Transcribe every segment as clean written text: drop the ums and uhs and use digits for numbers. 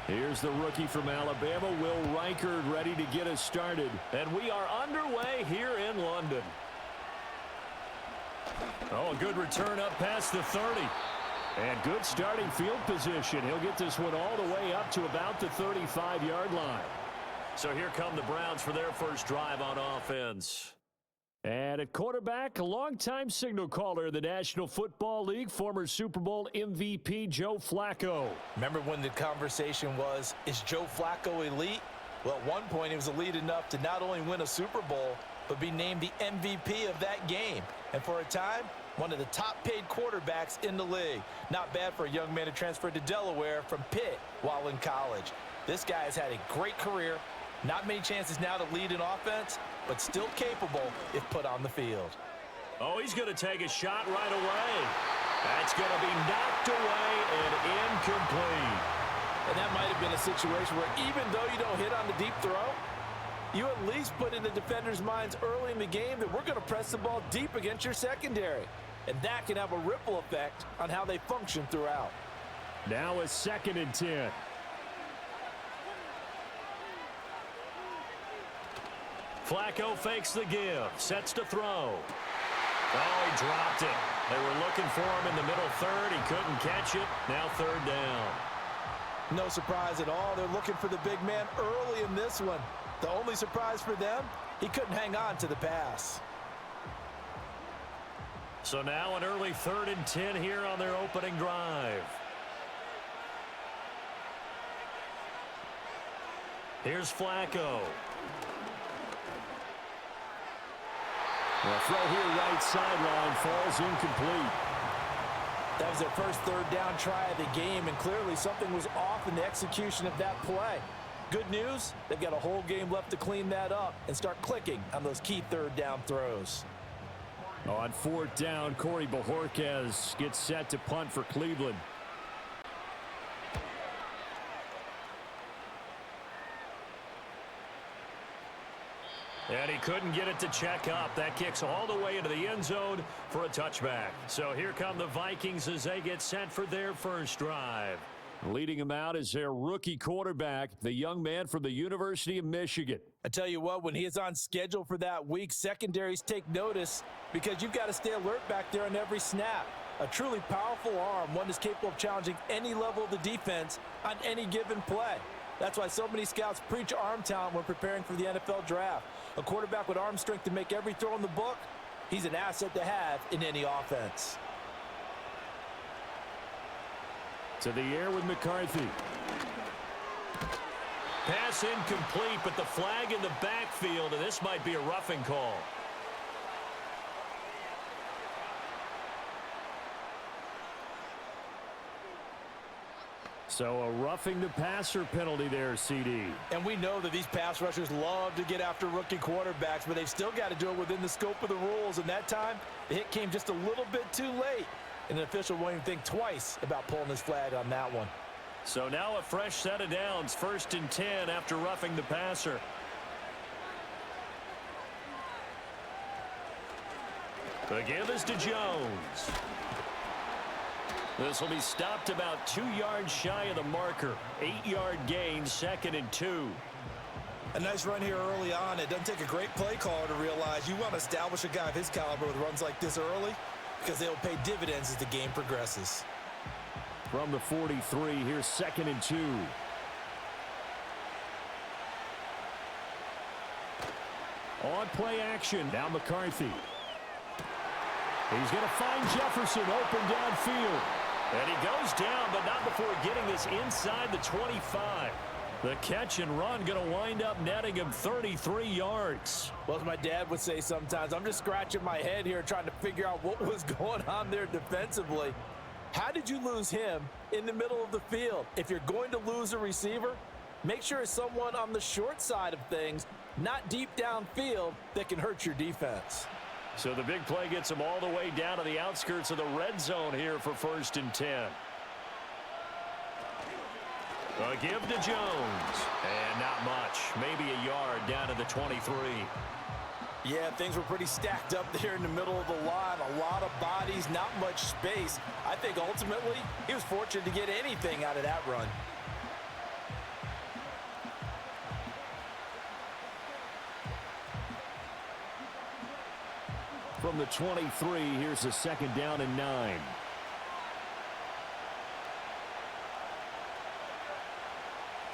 Here's the rookie from Alabama, Will Reichard, ready to get us started. And we are underway here in London. Oh, a good return up past the 30. And good starting field position. He'll get this one all the way up to about the 35-yard line. So here come the Browns for their first drive on offense. And at quarterback, a longtime signal caller in the National Football League, former Super Bowl MVP Joe Flacco. Remember when the conversation was, is Joe Flacco elite? Well, at one point he was elite enough to not only win a Super Bowl, but be named the MVP of that game. And for a time, one of the top-paid quarterbacks in the league. Not bad for a young man who transferred to Delaware from Pitt while in college. This guy has had a great career. Not many chances now to lead an offense, but still capable if put on the field. Oh, he's going to take a shot right away. That's going to be knocked away and incomplete. And that might have been a situation where even though you don't hit on the deep throw, you at least put in the defender's minds early in the game that we're going to press the ball deep against your secondary. And that can have a ripple effect on how they function throughout. Now a 2nd and 10. Flacco fakes the give, sets to throw. Oh, he dropped it. They were looking for him in the middle third. He couldn't catch it. Now 3rd down. No surprise at all. They're looking for the big man early in this one. The only surprise for them, he couldn't hang on to the pass. So now an early 3rd and 10 here on their opening drive. Here's Flacco. The throw here right sideline falls incomplete. That was their first 3rd down try of the game, and clearly something was off in the execution of that play. Good news, they've got a whole game left to clean that up and start clicking on those key 3rd down throws. On 4th down, Corey Bajorquez gets set to punt for Cleveland. And he couldn't get it to check up. That kicks all the way into the end zone for a touchback. So here come the Vikings as they get set for their first drive. Leading them out is their rookie quarterback, the young man from the University of Michigan. I tell you what, when he is on schedule for that week, secondaries take notice because you've got to stay alert back there on every snap. A truly powerful arm, one that's capable of challenging any level of the defense on any given play. That's why so many scouts preach arm talent when preparing for the NFL draft. A quarterback with arm strength to make every throw in the book, he's an asset to have in any offense. To the air with McCarthy. Pass incomplete, but the flag in the backfield, and this might be a roughing call. So a roughing the passer penalty there, CD. And we know that these pass rushers love to get after rookie quarterbacks, but they've still got to do it within the scope of the rules. And that time, the hit came just a little bit too late. And an official won't even think twice about pulling his flag on that one. So now a fresh set of downs, 1st and 10 after roughing the passer. The give is to Jones. This will be stopped about 2 yards shy of the marker. 8-yard gain, 2nd and 2. A nice run here early on. It doesn't take a great play caller to realize you want to establish a guy of his caliber with runs like this early because they'll pay dividends as the game progresses. From the 43, here's 2nd and 2. On play action, now McCarthy. He's going to find Jefferson open downfield. And he goes down, but not before getting this inside the 25. The catch and run going to wind up netting him 33 yards. Well, as my dad would say sometimes, I'm just scratching my head here trying to figure out what was going on there defensively. How did you lose him in the middle of the field? If you're going to lose a receiver, make sure it's someone on the short side of things, not deep downfield, that can hurt your defense. So the big play gets him all the way down to the outskirts of the red zone here for 1st and 10. A give to Jones. And not much. Maybe a yard down to the 23. Yeah, things were pretty stacked up there in the middle of the line. A lot of bodies, not much space. I think ultimately he was fortunate to get anything out of that run. from the 23. Here's a 2nd down and 9.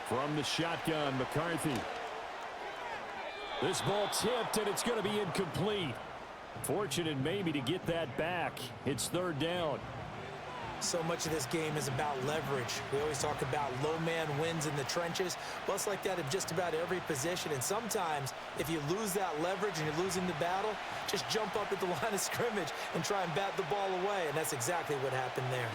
From the shotgun, McCarthy. This ball tipped, and it's going to be incomplete. Fortunate maybe to get that back. It's 3rd down. So much of this game is about leverage. We always talk about low man wins in the trenches. Well, it's like that in just about every position. And sometimes, if you lose that leverage and you're losing the battle, just jump up at the line of scrimmage and try and bat the ball away. And that's exactly what happened there.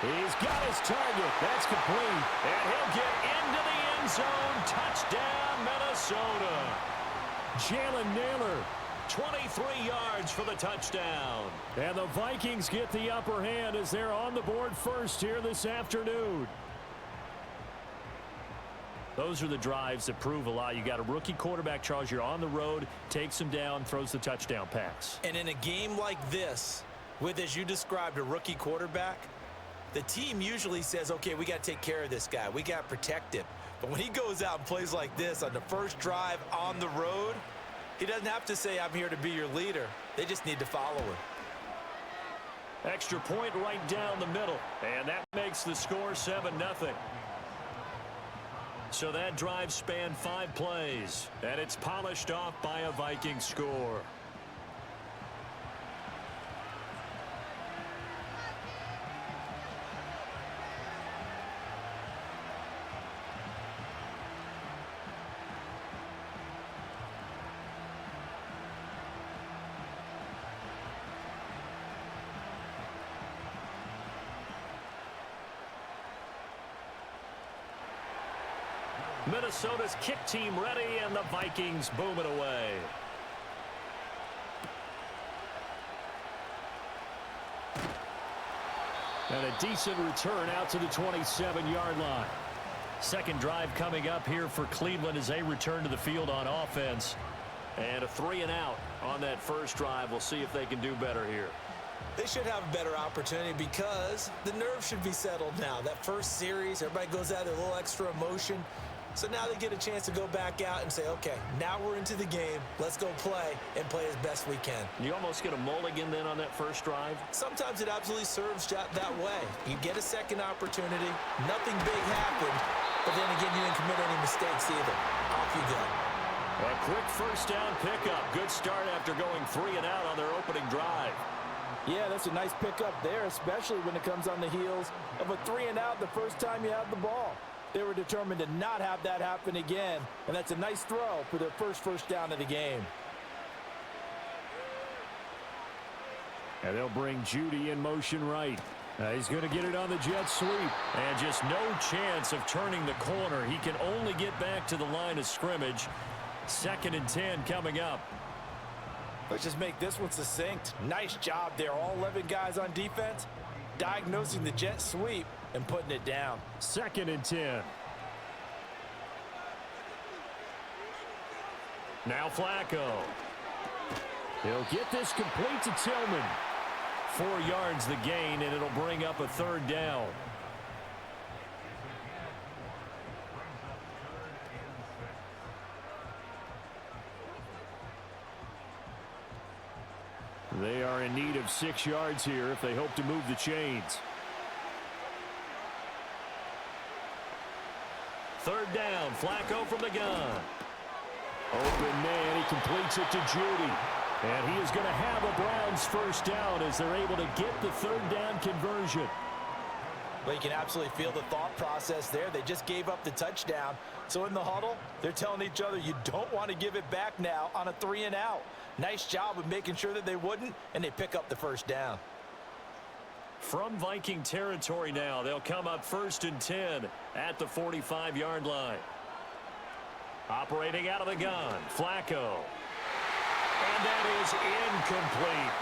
He's got his target. That's complete. And he'll get into the end zone. Touchdown, Minnesota. Jalen Naylor, 23 yards for the touchdown. And the Vikings get the upper hand as they're on the board first here this afternoon. Those are the drives that prove a lot. You got a rookie quarterback, Charles. You're on the road, takes him down, throws the touchdown pass. And in a game like this, with, as you described, a rookie quarterback, the team usually says, okay, we got to take care of this guy. We got to protect him. But when he goes out and plays like this on the first drive on the road, he doesn't have to say, I'm here to be your leader. They just need to follow him. Extra point right down the middle. And that makes the score 7-0. So that drive spanned 5 plays. And it's polished off by a Viking score. Minnesota's kick team ready, and the Vikings boom it away. And a decent return out to the 27-yard line. Second drive coming up here for Cleveland as they return to the field on offense. And a 3-and-out on that first drive. We'll see if they can do better here. They should have a better opportunity because the nerves should be settled now. That first series, everybody goes out with a little extra emotion. So now they get a chance to go back out and say, okay, now we're into the game. Let's go play and play as best we can. You almost get a mulligan then on that first drive? Sometimes it absolutely serves that way. You get a second opportunity. Nothing big happened. But then again, you didn't commit any mistakes either. Off you go. A quick first down pickup. Good start after going 3-and-out on their opening drive. Yeah, that's a nice pickup there, especially when it comes on the heels of a 3-and-out the first time you have the ball. They were determined to not have that happen again, and that's a nice throw for their first down of the game. And they'll bring Judy in motion right. He's going to get it on the jet sweep. And just no chance of turning the corner. He can only get back to the line of scrimmage. 2nd and 10 coming up. Let's just make this one succinct. Nice job there. All 11 guys on defense diagnosing the jet sweep and putting it down. 2nd and 10. Now Flacco. He'll get this complete to Tillman. 4 yards the gain, and it'll bring up a 3rd down. They are in need of 6 yards here if they hope to move the chains. 3rd down, Flacco from the gun. Open man, he completes it to Judy. And he is going to have a Browns first down as they're able to get the 3rd down conversion. Well, you can absolutely feel the thought process there. They just gave up the touchdown. So in the huddle, they're telling each other, you don't want to give it back now on a 3-and-out. Nice job of making sure that they wouldn't, and they pick up the first down. From Viking territory now, they'll come up 1st and 10 at the 45-yard line. Operating out of the gun, Flacco. And that is incomplete.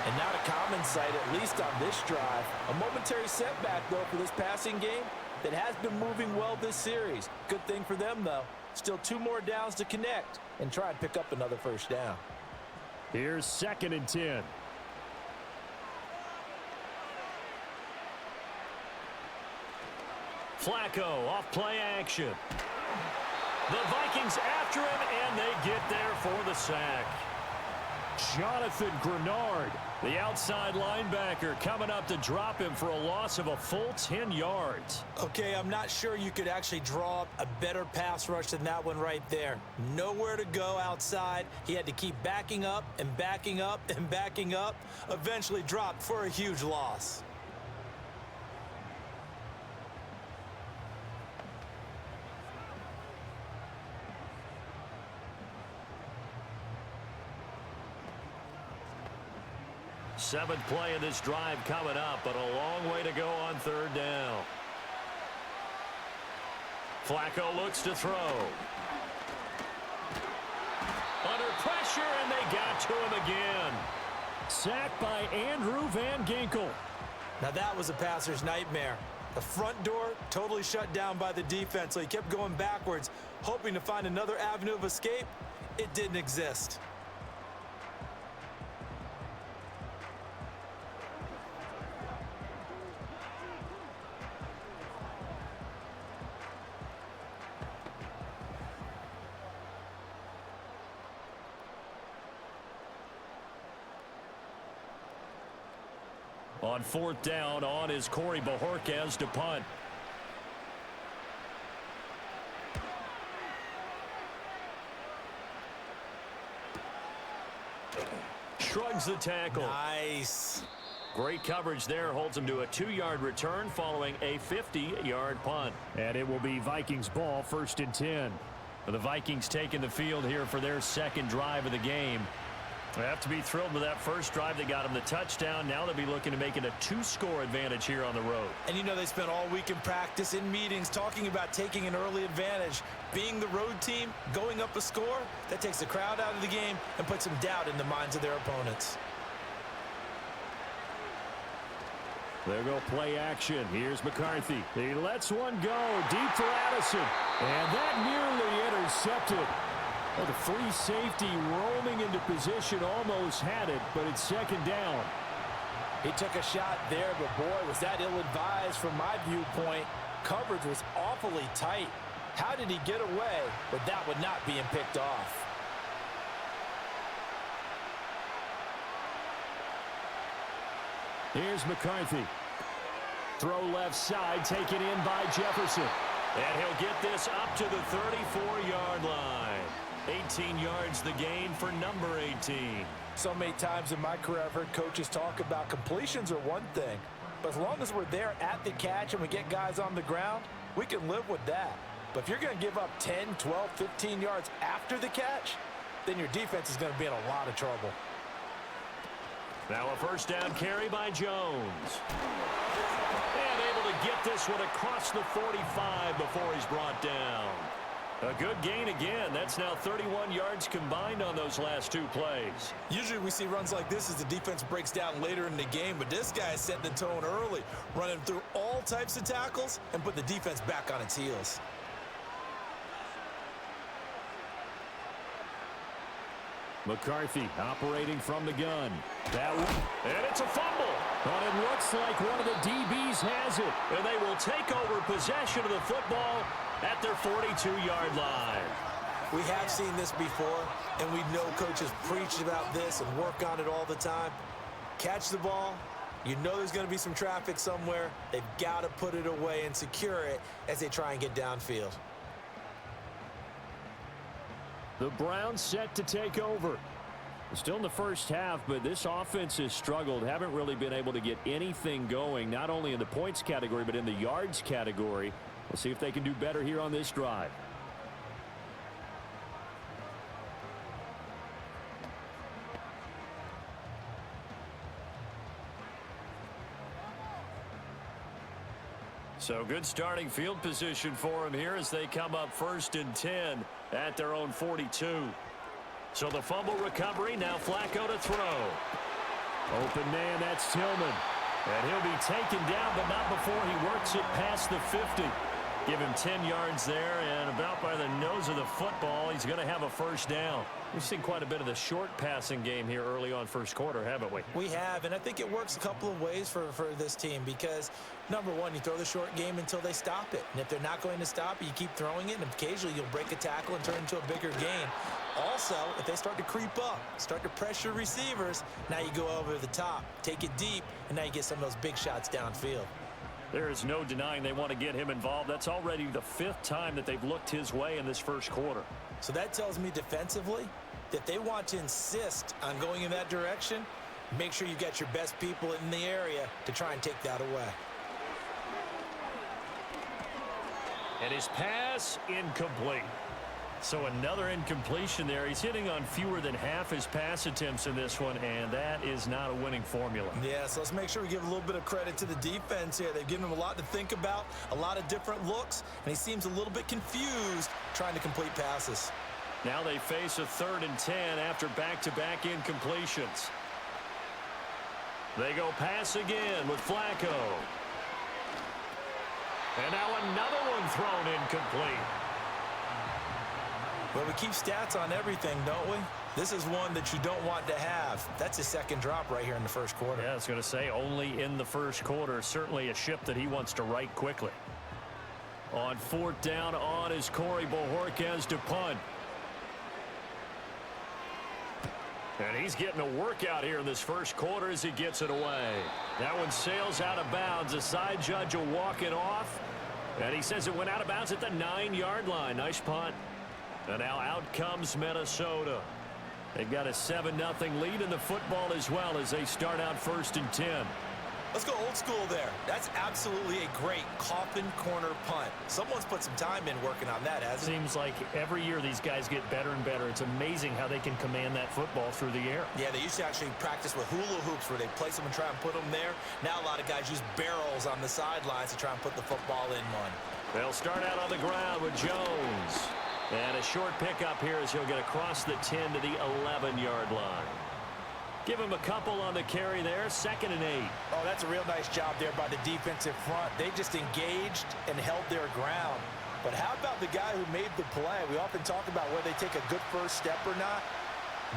And not a common sight, at least on this drive. A momentary setback, though, for this passing game that has been moving well this series. Good thing for them, though. Still 2 more downs to connect and try and pick up another first down. Here's 2nd and 10. Flacco off play action. The Vikings after him, and they get there for the sack. Jonathan Grenard, the outside linebacker, coming up to drop him for a loss of a full 10 yards. Okay, I'm not sure you could actually draw up a better pass rush than that one right there. Nowhere to go outside. He had to keep backing up and backing up and backing up. Eventually dropped for a huge loss. Seventh play of this drive coming up, but a long way to go on third down. Flacco looks to throw. Under pressure, and they got to him again. Sacked by Andrew Van Ginkel. Now that was a passer's nightmare. The front door totally shut down by the defense, so he kept going backwards, hoping to find another avenue of escape. It didn't exist. On fourth down, on is Corey Bojorquez to punt. Shrugs the tackle. Nice. Great coverage there. Holds him to a 2-yard return following a 50-yard punt. And it will be Vikings ball, 1st and 10. The Vikings taking the field here for their second drive of the game. They have to be thrilled with that first drive. They got them the touchdown. Now they'll be looking to make it a 2-score advantage here on the road. And you know they spent all week in practice, in meetings, talking about taking an early advantage. Being the road team, going up a score, that takes the crowd out of the game and puts some doubt in the minds of their opponents. There go play action. Here's McCarthy. He lets one go deep for Addison. And that nearly intercepted. Well, the free safety roaming into position almost had it, but it's second down. He took a shot there, but boy, was that ill-advised from my viewpoint. Coverage was awfully tight. How did he get away with that one not being picked off? Here's McCarthy. Throw left side, taken in by Jefferson. And he'll get this up to the 34-yard line. 18 yards the gain for number 18. So many times in my career I've heard coaches talk about completions are one thing, but as long as we're there at the catch and we get guys on the ground, we can live with that. But if you're going to give up 10, 12, 15 yards after the catch, then your defense is going to be in a lot of trouble. Now a first down carry by Jones. And able to get this one across the 45 before he's brought down. A good gain again. That's now 31 yards combined on those last 2 plays. Usually we see runs like this as the defense breaks down later in the game, but this guy is setting the tone early, running through all types of tackles and put the defense back on its heels. McCarthy operating from the gun. And it's a fumble. But it looks like one of the DBs has it. And they will take over possession of the football at their 42-yard line. We have seen this before, and we know coaches preach about this and work on it all the time. Catch the ball. You know there's going to be some traffic somewhere. They've got to put it away and secure it as they try and get downfield. The Browns set to take over. Still in the first half, but this offense has struggled. Haven't really been able to get anything going, not only in the points category, but in the yards category. We'll see if they can do better here on this drive. So good starting field position for him here as they come up 1st and 10 at their own 42. So the fumble recovery, now Flacco to throw. Open man, that's Tillman. And he'll be taken down, but not before he works it past the 50. Give him 10 yards there, and about by the nose of the football, he's going to have a first down. We've seen quite a bit of the short passing game here early on first quarter, haven't we? We have, and I think it works a couple of ways for this team because, number one, you throw the short game until they stop it. And if they're not going to stop it, you keep throwing it, and occasionally you'll break a tackle and turn it into a bigger gain. Also, if they start to creep up, start to pressure receivers, now you go over the top, take it deep, and now you get some of those big shots downfield. There is no denying they want to get him involved. That's already the 5th time that they've looked his way in this first quarter. So that tells me defensively that they want to insist on going in that direction. Make sure you got your best people in the area to try and take that away. And his pass incomplete. So another incompletion there. He's hitting on fewer than half his pass attempts in this one, and that is not a winning formula. Yeah, so let's make sure we give a little bit of credit to the defense here. They've given him a lot to think about, a lot of different looks, and he seems a little bit confused trying to complete passes. Now they face a 3rd and 10 after back-to-back incompletions. They go pass again with Flacco. And now another one thrown incomplete. Well, we keep stats on everything, don't we? This is one that you don't want to have. That's his 2nd drop right here in the first quarter. Yeah, I was going to say only in the first quarter. Certainly a ship that he wants to right quickly. On 4th down on is Corey Bojorquez to punt. And he's getting a workout here in this first quarter as he gets it away. That one sails out of bounds. The side judge will walk it off. And he says it went out of bounds at the 9-yard line. Nice punt. And now out comes Minnesota. They've got a 7-0 lead in the football as well as they start out 1st and 10. Let's go old school there. That's absolutely a great coffin corner punt. Someone's put some time in working on that, hasn't it? Seems like every year these guys get better and better. It's amazing how they can command that football through the air. Yeah, they used to actually practice with hula hoops where they place them and try and put them there. Now a lot of guys use barrels on the sidelines to try and put the football in one. They'll start out on the ground with Jones. And a short pickup here as he'll get across the 10 to the 11-yard line. Give him a couple on the carry there. 2nd and 8. Oh, that's a real nice job there by the defensive front. They just engaged and held their ground. But how about the guy who made the play? We often talk about whether they take a good first step or not.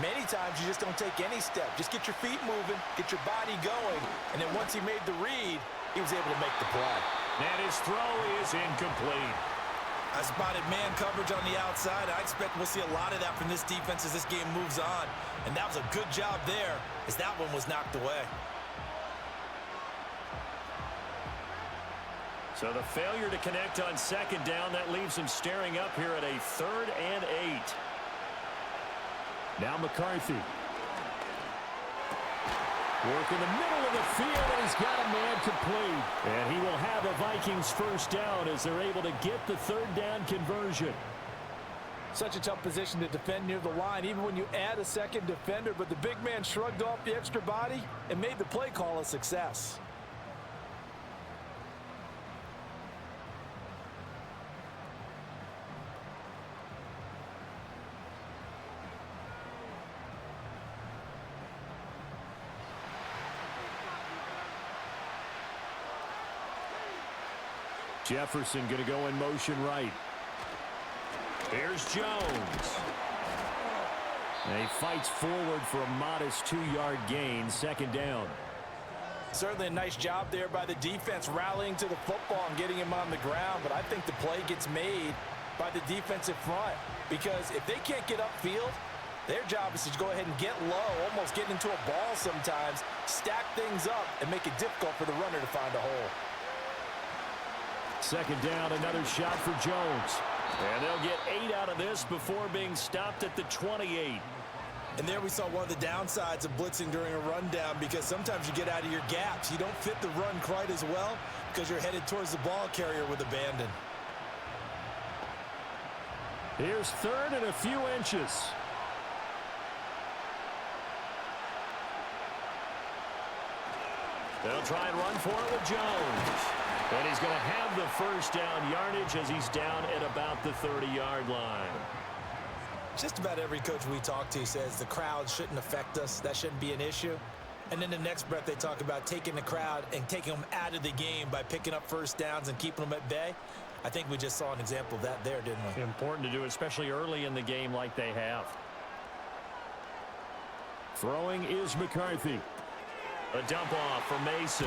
Many times you just don't take any step. Just get your feet moving, get your body going, and then once he made the read, he was able to make the play. And his throw is incomplete. I spotted man coverage on the outside. I expect we'll see a lot of that from this defense as this game moves on. And that was a good job there as that one was knocked away. So the failure to connect on 2nd down, that leaves him staring up here at a 3rd and 8. Now McCarthy. Work in the middle of the field, and he's got a man complete. And he will have a Vikings first down as they're able to get the 3rd down conversion. Such a tough position to defend near the line, even when you add a 2nd defender, but the big man shrugged off the extra body and made the play call a success. Jefferson going to go in motion right. Here's Jones. And he fights forward for a modest 2-yard gain. 2nd down. Certainly a nice job there by the defense rallying to the football and getting him on the ground. But I think the play gets made by the defensive front. Because if they can't get upfield, their job is to go ahead and get low, almost get into a ball sometimes, stack things up, and make it difficult for the runner to find a hole. 2nd down, another shot for Jones. And they'll get 8 out of this before being stopped at the 28. And there we saw one of the downsides of blitzing during a rundown because sometimes you get out of your gaps. You don't fit the run quite as well because you're headed towards the ball carrier with abandon. Here's 3rd and a few inches. They'll try and run for it with Jones. And he's going to have the first down yardage as he's down at about the 30-yard line. Just about every coach we talk to says the crowd shouldn't affect us. That shouldn't be an issue. And in the next breath, they talk about taking the crowd and taking them out of the game by picking up first downs and keeping them at bay. I think we just saw an example of that there, didn't we? Important to do, especially early in the game like they have. Throwing is McCarthy. A dump off for Mason.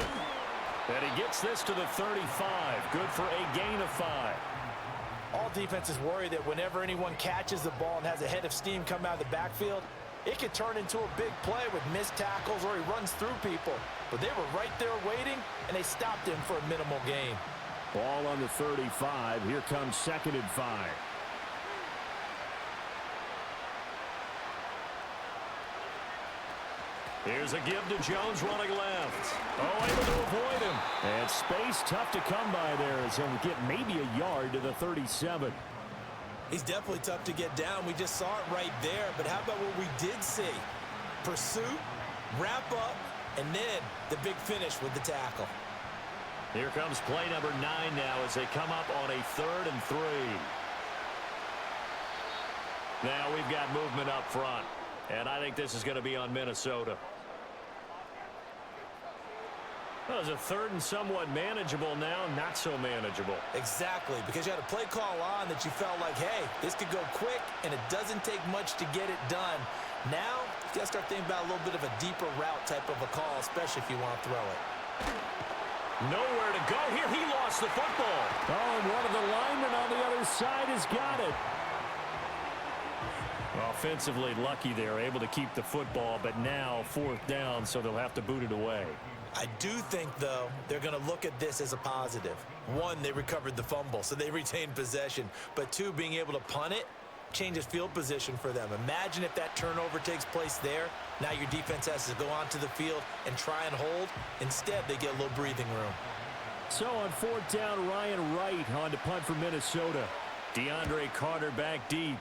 And he gets this to the 35. Good for a gain of 5. All defenses worry that whenever anyone catches the ball and has a head of steam come out of the backfield, it could turn into a big play with missed tackles or he runs through people. But they were right there waiting, and they stopped him for a minimal gain. Ball on the 35. Here comes 2nd and 5. Here's a give to Jones running left. Oh, able to avoid him. And space tough to come by there as he'll get maybe a yard to the 37. He's definitely tough to get down. We just saw it right there. But how about what we did see? Pursuit, wrap up, and then the big finish with the tackle. Here comes play number 9 now as they come up on a 3rd and 3. Now we've got movement up front. And I think this is going to be on Minnesota. Well, it was a 3rd and somewhat manageable now, not so manageable. Exactly, because you had a play call on that you felt like, hey, this could go quick, and it doesn't take much to get it done. Now, you got to start thinking about a little bit of a deeper route type of a call, especially if you want to throw it. Nowhere to go here. He lost the football. Oh, and one of the linemen on the other side has got it. Offensively lucky they're able to keep the football, but now 4th down, so they'll have to boot it away. I do think, though, they're going to look at this as a positive. 1, they recovered the fumble, so they retained possession. But 2, being able to punt it changes field position for them. Imagine if that turnover takes place there. Now your defense has to go onto the field and try and hold. Instead, they get a little breathing room. So on 4th down, Ryan Wright on to punt for Minnesota. DeAndre Carter back deep.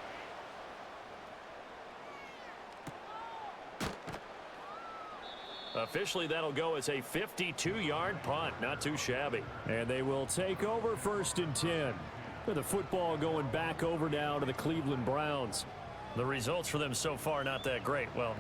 Officially, that'll go as a 52-yard punt. Not too shabby. And they will take over 1st and 10. With the football going back over now to the Cleveland Browns. The results for them so far not that great. Well,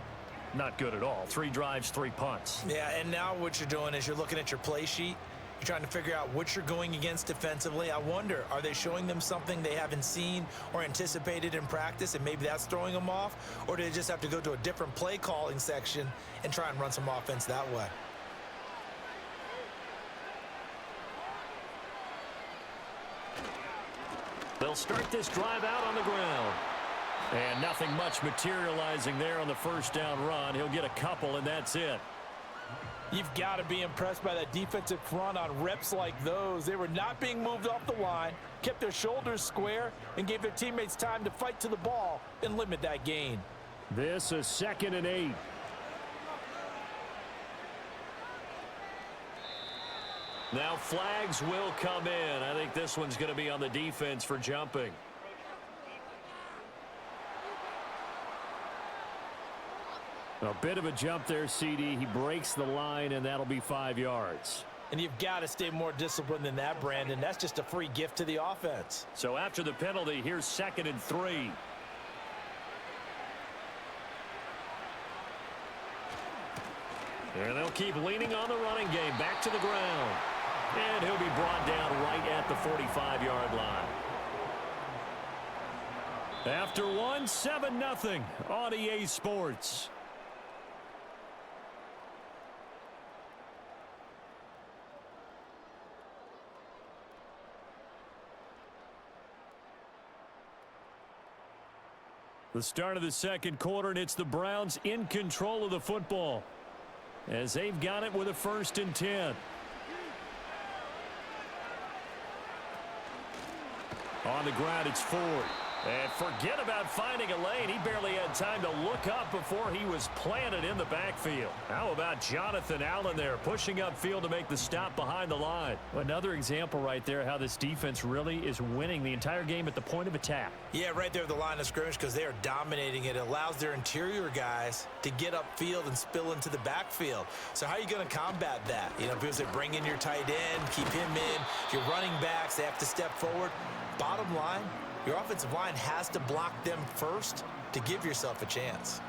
not good at all. 3 drives, 3 punts. Yeah, and now what you're doing is you're looking at your play sheet. You're trying to figure out what you're going against defensively. I wonder, are they showing them something they haven't seen or anticipated in practice, and maybe that's throwing them off? Or do they just have to go to a different play calling section and try and run some offense that way? They'll start this drive out on the ground. And nothing much materializing there on the 1st down run. He'll get a couple, and that's it. You've got to be impressed by that defensive front on reps like those. They were not being moved off the line, kept their shoulders square, and gave their teammates time to fight to the ball and limit that gain. This is 2nd and 8. Now flags will come in. I think this one's going to be on the defense for jumping. A bit of a jump there, CD. He breaks the line, and that'll be 5 yards. And you've got to stay more disciplined than that, Brandon. That's just a free gift to the offense. So after the penalty, here's 2nd and 3. And they'll keep leaning on the running game. Back to the ground. And he'll be brought down right at the 45-yard line. After one, 7-0 on EA Sports. The start of the 2nd quarter, and it's the Browns in control of the football as they've got it with a 1st and 10. On the ground, it's Ford. And forget about finding a lane. He barely had time to look up before he was planted in the backfield. How about Jonathan Allen there pushing upfield to make the stop behind the line? Another example right there how this defense really is winning the entire game at the point of attack. Yeah, right there at the line of scrimmage because they are dominating it. It allows their interior guys to get upfield and spill into the backfield. So how are you going to combat that? You know, because they bring in your tight end, keep him in. If you're running backs, they have to step forward. Bottom line, your offensive line has to block them first to give yourself a chance.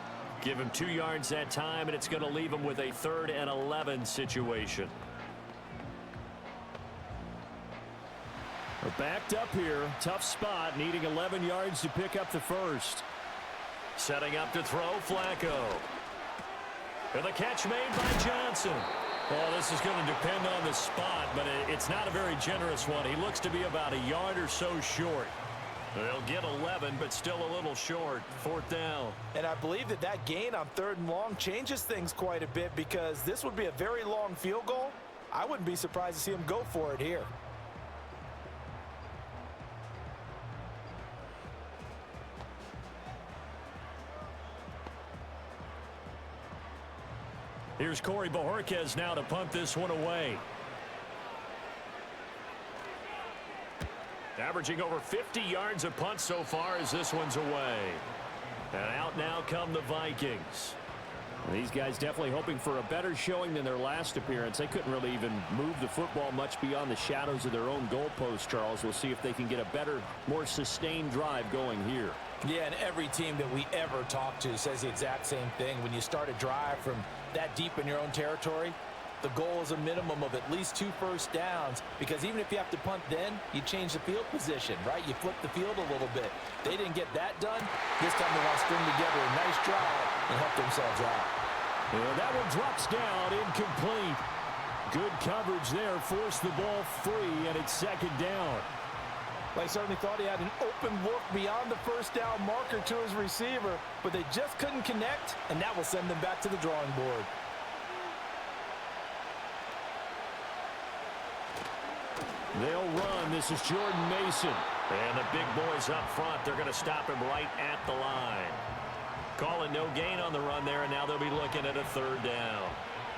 Give him 2 yards that time, and it's going to leave him with a 3rd and 11 situation. We're backed up here. Tough spot, needing 11 yards to pick up the first. Setting up to throw, Flacco. And the catch made by Johnson. Well, this is going to depend on the spot, but it's not a very generous one. He looks to be about a yard or so short. They'll get 11, but still a little short. 4th down. And I believe that gain on 3rd and long changes things quite a bit, because this would be a very long field goal. I wouldn't be surprised to see him go for it here. Here's Corey Bojorquez now to punt this one away. Averaging over 50 yards a punt so far as this one's away. And out now come the Vikings. These guys definitely hoping for a better showing than their last appearance. They couldn't really even move the football much beyond the shadows of their own goalpost, Charles. We'll see if they can get a better, more sustained drive going here. Yeah, and every team that we ever talk to says the exact same thing. When you start a drive from that deep in your own territory, the goal is a minimum of at least 2 first downs, because even if you have to punt then, you change the field position, right? You flip the field a little bit. They didn't get that done. This time they want to string together a nice drive and help themselves out. And that one drops down, incomplete. Good coverage there, forced the ball free, and it's 2nd down. They certainly thought he had an open look beyond the first down marker to his receiver, but they just couldn't connect, and that will send them back to the drawing board. They'll run. This is Jordan Mason. And the big boys up front, they're going to stop him right at the line. Calling no gain on the run there, and now they'll be looking at a 3rd down.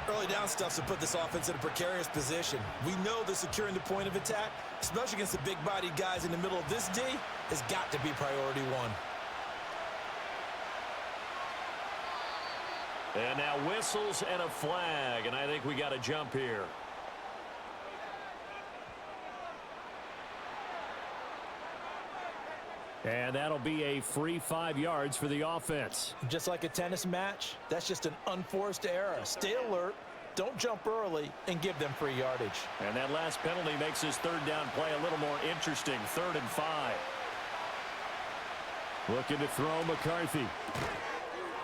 Early down stuff's to put this offense in a precarious position. We know that securing the point of attack, especially against the big-bodied guys in the middle of this D, has got to be priority 1. And now whistles and a flag, and I think we got a jump here. And that'll be a free 5 yards for the offense. Just like a tennis match, that's just an unforced error. Stay alert, don't jump early, and give them free yardage. And that last penalty makes his 3rd down play a little more interesting. 3rd and 5. Looking to throw, McCarthy.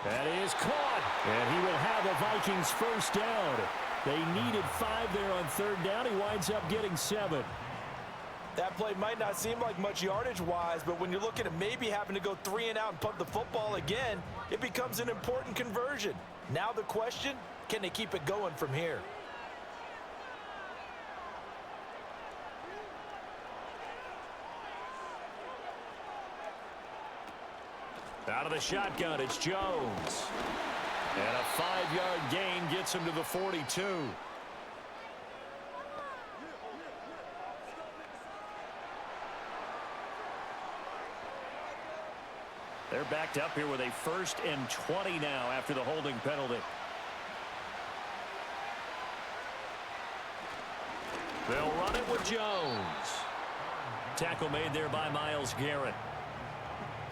That is caught. And he will have the Vikings first down. They needed 5 there on 3rd down. He winds up getting 7. That play might not seem like much yardage-wise, but when you're looking at maybe having to go 3 and out and punt the football again, it becomes an important conversion. Now the question, can they keep it going from here? Out of the shotgun, it's Jones. And a 5-yard gain gets him to the 42. They're backed up here with a 1st and 20 now after the holding penalty. They'll run it with Jones. Tackle made there by Myles Garrett.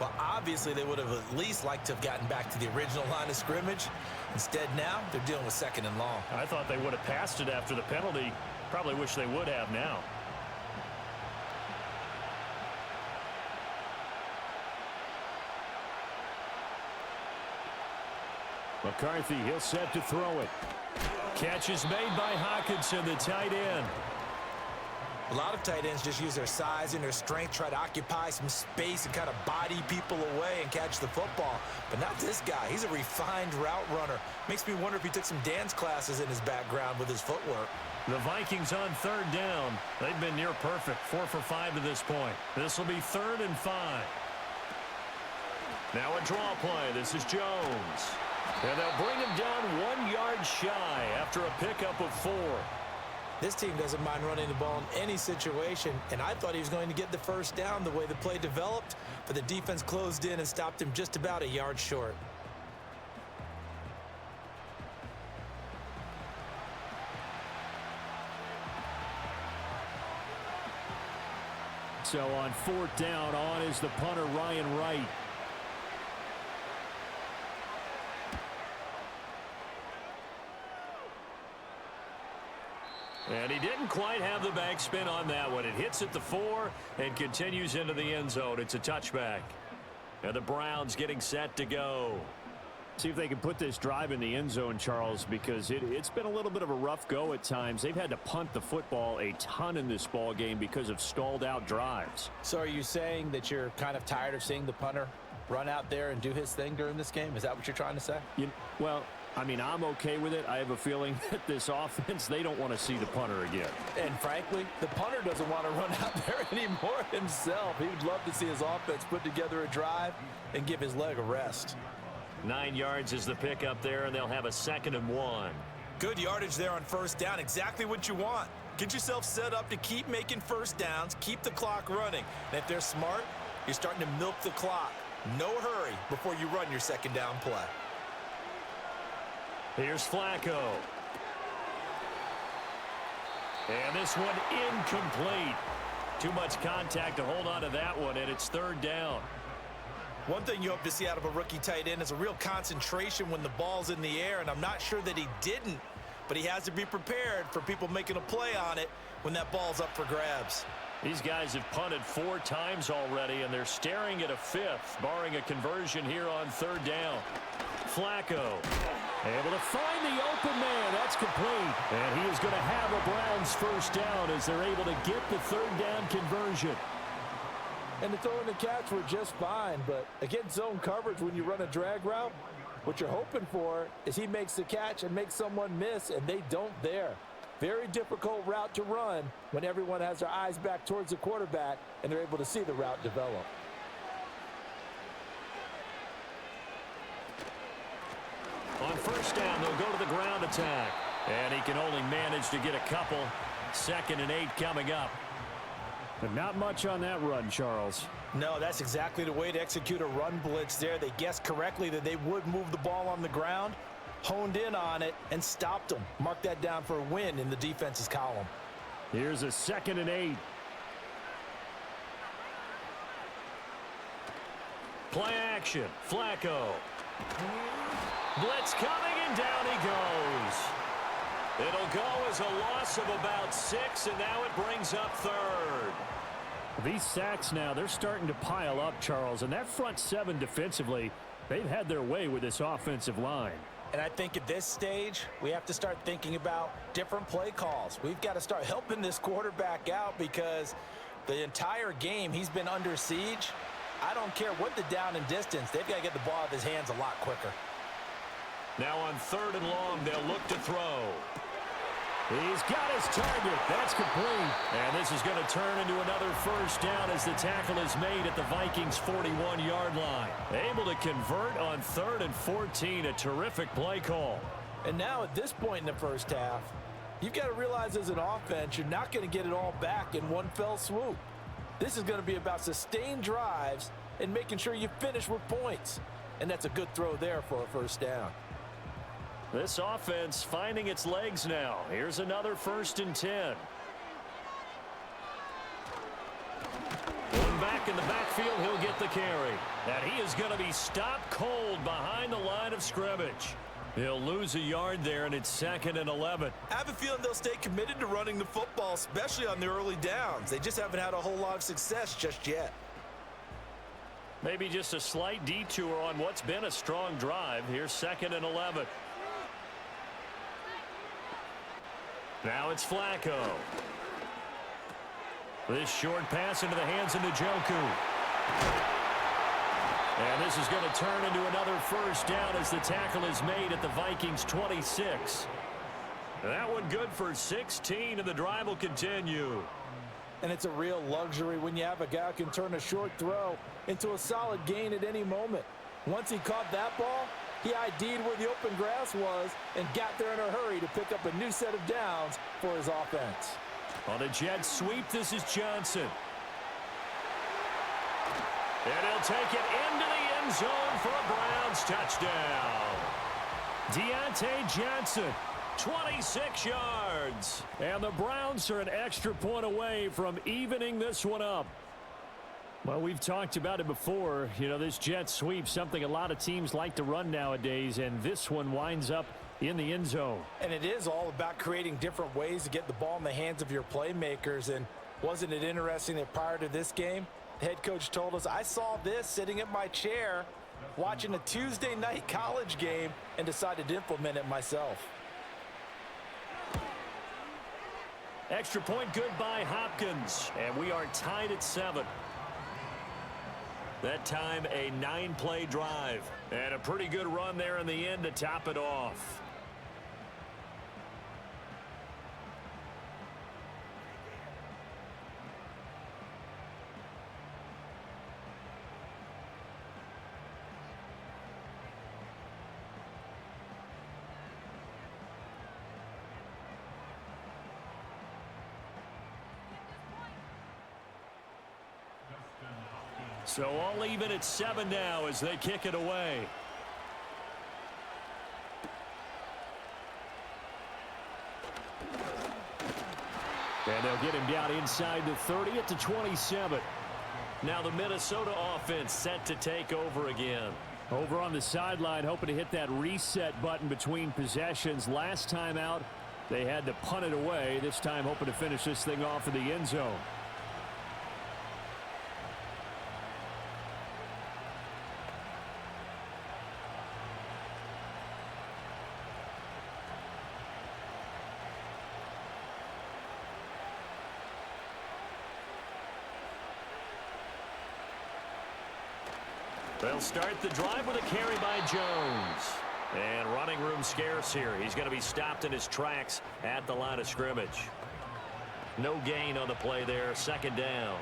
Well, obviously they would have at least liked to have gotten back to the original line of scrimmage. Instead now, they're dealing with 2nd and long. I thought they would have passed it after the penalty. Probably wish they would have now. McCarthy, he'll set to throw it. Catch is made by Hockenson, the tight end. A lot of tight ends just use their size and their strength, try to occupy some space and kind of body people away and catch the football. But not this guy. He's a refined route runner. Makes me wonder if he took some dance classes in his background with his footwork. The Vikings on 3rd down. They've been near perfect, 4 for 5 to this point. This will be 3rd and 5. Now a draw play. This is Jones. And they'll bring him down 1 yard shy after a pickup of 4. This team doesn't mind running the ball in any situation, and I thought he was going to get the first down the way the play developed, but the defense closed in and stopped him just about a yard short. So on 4th down, on is the punter, Ryan Wright. And he didn't didn't quite have the backspin on that one. It hits at the 4 and continues into the end zone. It's a touchback. And the Browns getting set to go. See if they can put this drive in the end zone, Charles, because it's been a little bit of a rough go at times. They've had to punt the football a ton in this ball game because of stalled out drives. So are you saying that you're kind of tired of seeing the punter run out there and do his thing during this game? Is that what you're trying to say? Well, I mean, I'm okay with it. I have a feeling that this offense, they don't want to see the punter again. And frankly, the punter doesn't want to run out there anymore himself. He would love to see his offense put together a drive and give his leg a rest. 9 yards is the pickup there, and they'll have a 2nd and 1. Good yardage there on first down. Exactly what you want. Get yourself set up to keep making first downs, keep the clock running. And if they're smart, you're starting to milk the clock. No hurry before you run your 2nd down play. Here's Flacco. And this one incomplete. Too much contact to hold on to that one, and it's 3rd down. One thing you hope to see out of a rookie tight end is a real concentration when the ball's in the air, and I'm not sure that he didn't, but he has to be prepared for people making a play on it when that ball's up for grabs. These guys have punted 4 times already, and they're staring at a 5th, barring a conversion here on 3rd down. Flacco able to find the open man. That's complete. And he is going to have a Browns first down as they're able to get the 3rd down conversion. And the throw and the catch were just fine, but against zone coverage when you run a drag route, what you're hoping for is he makes the catch and makes someone miss, and they don't there. Very difficult route to run when everyone has their eyes back towards the quarterback and they're able to see the route develop. On first down, they'll go to the ground attack. And he can only manage to get a couple. 2nd and 8 coming up. But not much on that run, Charles. No, that's exactly the way to execute a run blitz there. They guessed correctly that they would move the ball on the ground, honed in on it, and stopped them. Mark that down for a win in the defense's column. Here's a 2nd and 8. Play action. Flacco. Blitz coming, and down he goes. It'll go as a loss of about 6, and now it brings up 3rd. These sacks now, they're starting to pile up, Charles, and that front 7 defensively, they've had their way with this offensive line. And I think at this stage, we have to start thinking about different play calls. We've got to start helping this quarterback out because the entire game he's been under siege. I don't care what the down and distance, they've got to get the ball out of his hands a lot quicker. Now on 3rd and long, they'll look to throw. He's got his target. That's complete. And this is going to turn into another first down as the tackle is made at the Vikings' 41-yard line. Able to convert on 3rd and 14. A terrific play call. And now at this point in the first half, you've got to realize as an offense, you're not going to get it all back in one fell swoop. This is going to be about sustained drives and making sure you finish with points. And that's a good throw there for a first down. This offense finding its legs now. Here's another 1st and 10. One back in the backfield, he'll get the carry. And he is going to be stopped cold behind the line of scrimmage. He'll lose a yard there, and it's 2nd and 11. I have a feeling they'll stay committed to running the football, especially on the early downs. They just haven't had a whole lot of success just yet. Maybe just a slight detour on what's been a strong drive. Here's 2nd and 11. Now it's Flacco. This short pass into the hands of Njoku. And this is going to turn into another first down as the tackle is made at the Vikings' 26. That one good for 16, and the drive will continue. And it's a real luxury when you have a guy who can turn a short throw into a solid gain at any moment. Once he caught that ball, he ID'd where the open grass was and got there in a hurry to pick up a new set of downs for his offense. On a jet sweep, this is Johnson. And he'll take it into the end zone for a Browns touchdown. Deontay Johnson, 26 yards. And the Browns are an extra point away from evening this one up. Well, we've talked about it before. You know, this jet sweep, something a lot of teams like to run nowadays, and this one winds up in the end zone. And it is all about creating different ways to get the ball in the hands of your playmakers. And wasn't it interesting that prior to this game, the head coach told us, I saw this sitting in my chair watching a Tuesday night college game and decided to implement it myself. Extra point good by Hopkins, and we are tied at 7. That time a 9-play drive, and a pretty good run there in the end to top it off. So all even at 7 now as they kick it away. And they'll get him down inside the 30 at the 27. Now the Minnesota offense set to take over again. Over on the sideline, hoping to hit that reset button between possessions. Last time out, they had to punt it away. This time hoping to finish this thing off in the end zone. They'll start the drive with a carry by Jones. And running room scarce here. He's going to be stopped in his tracks at the line of scrimmage. No gain on the play there. Second down.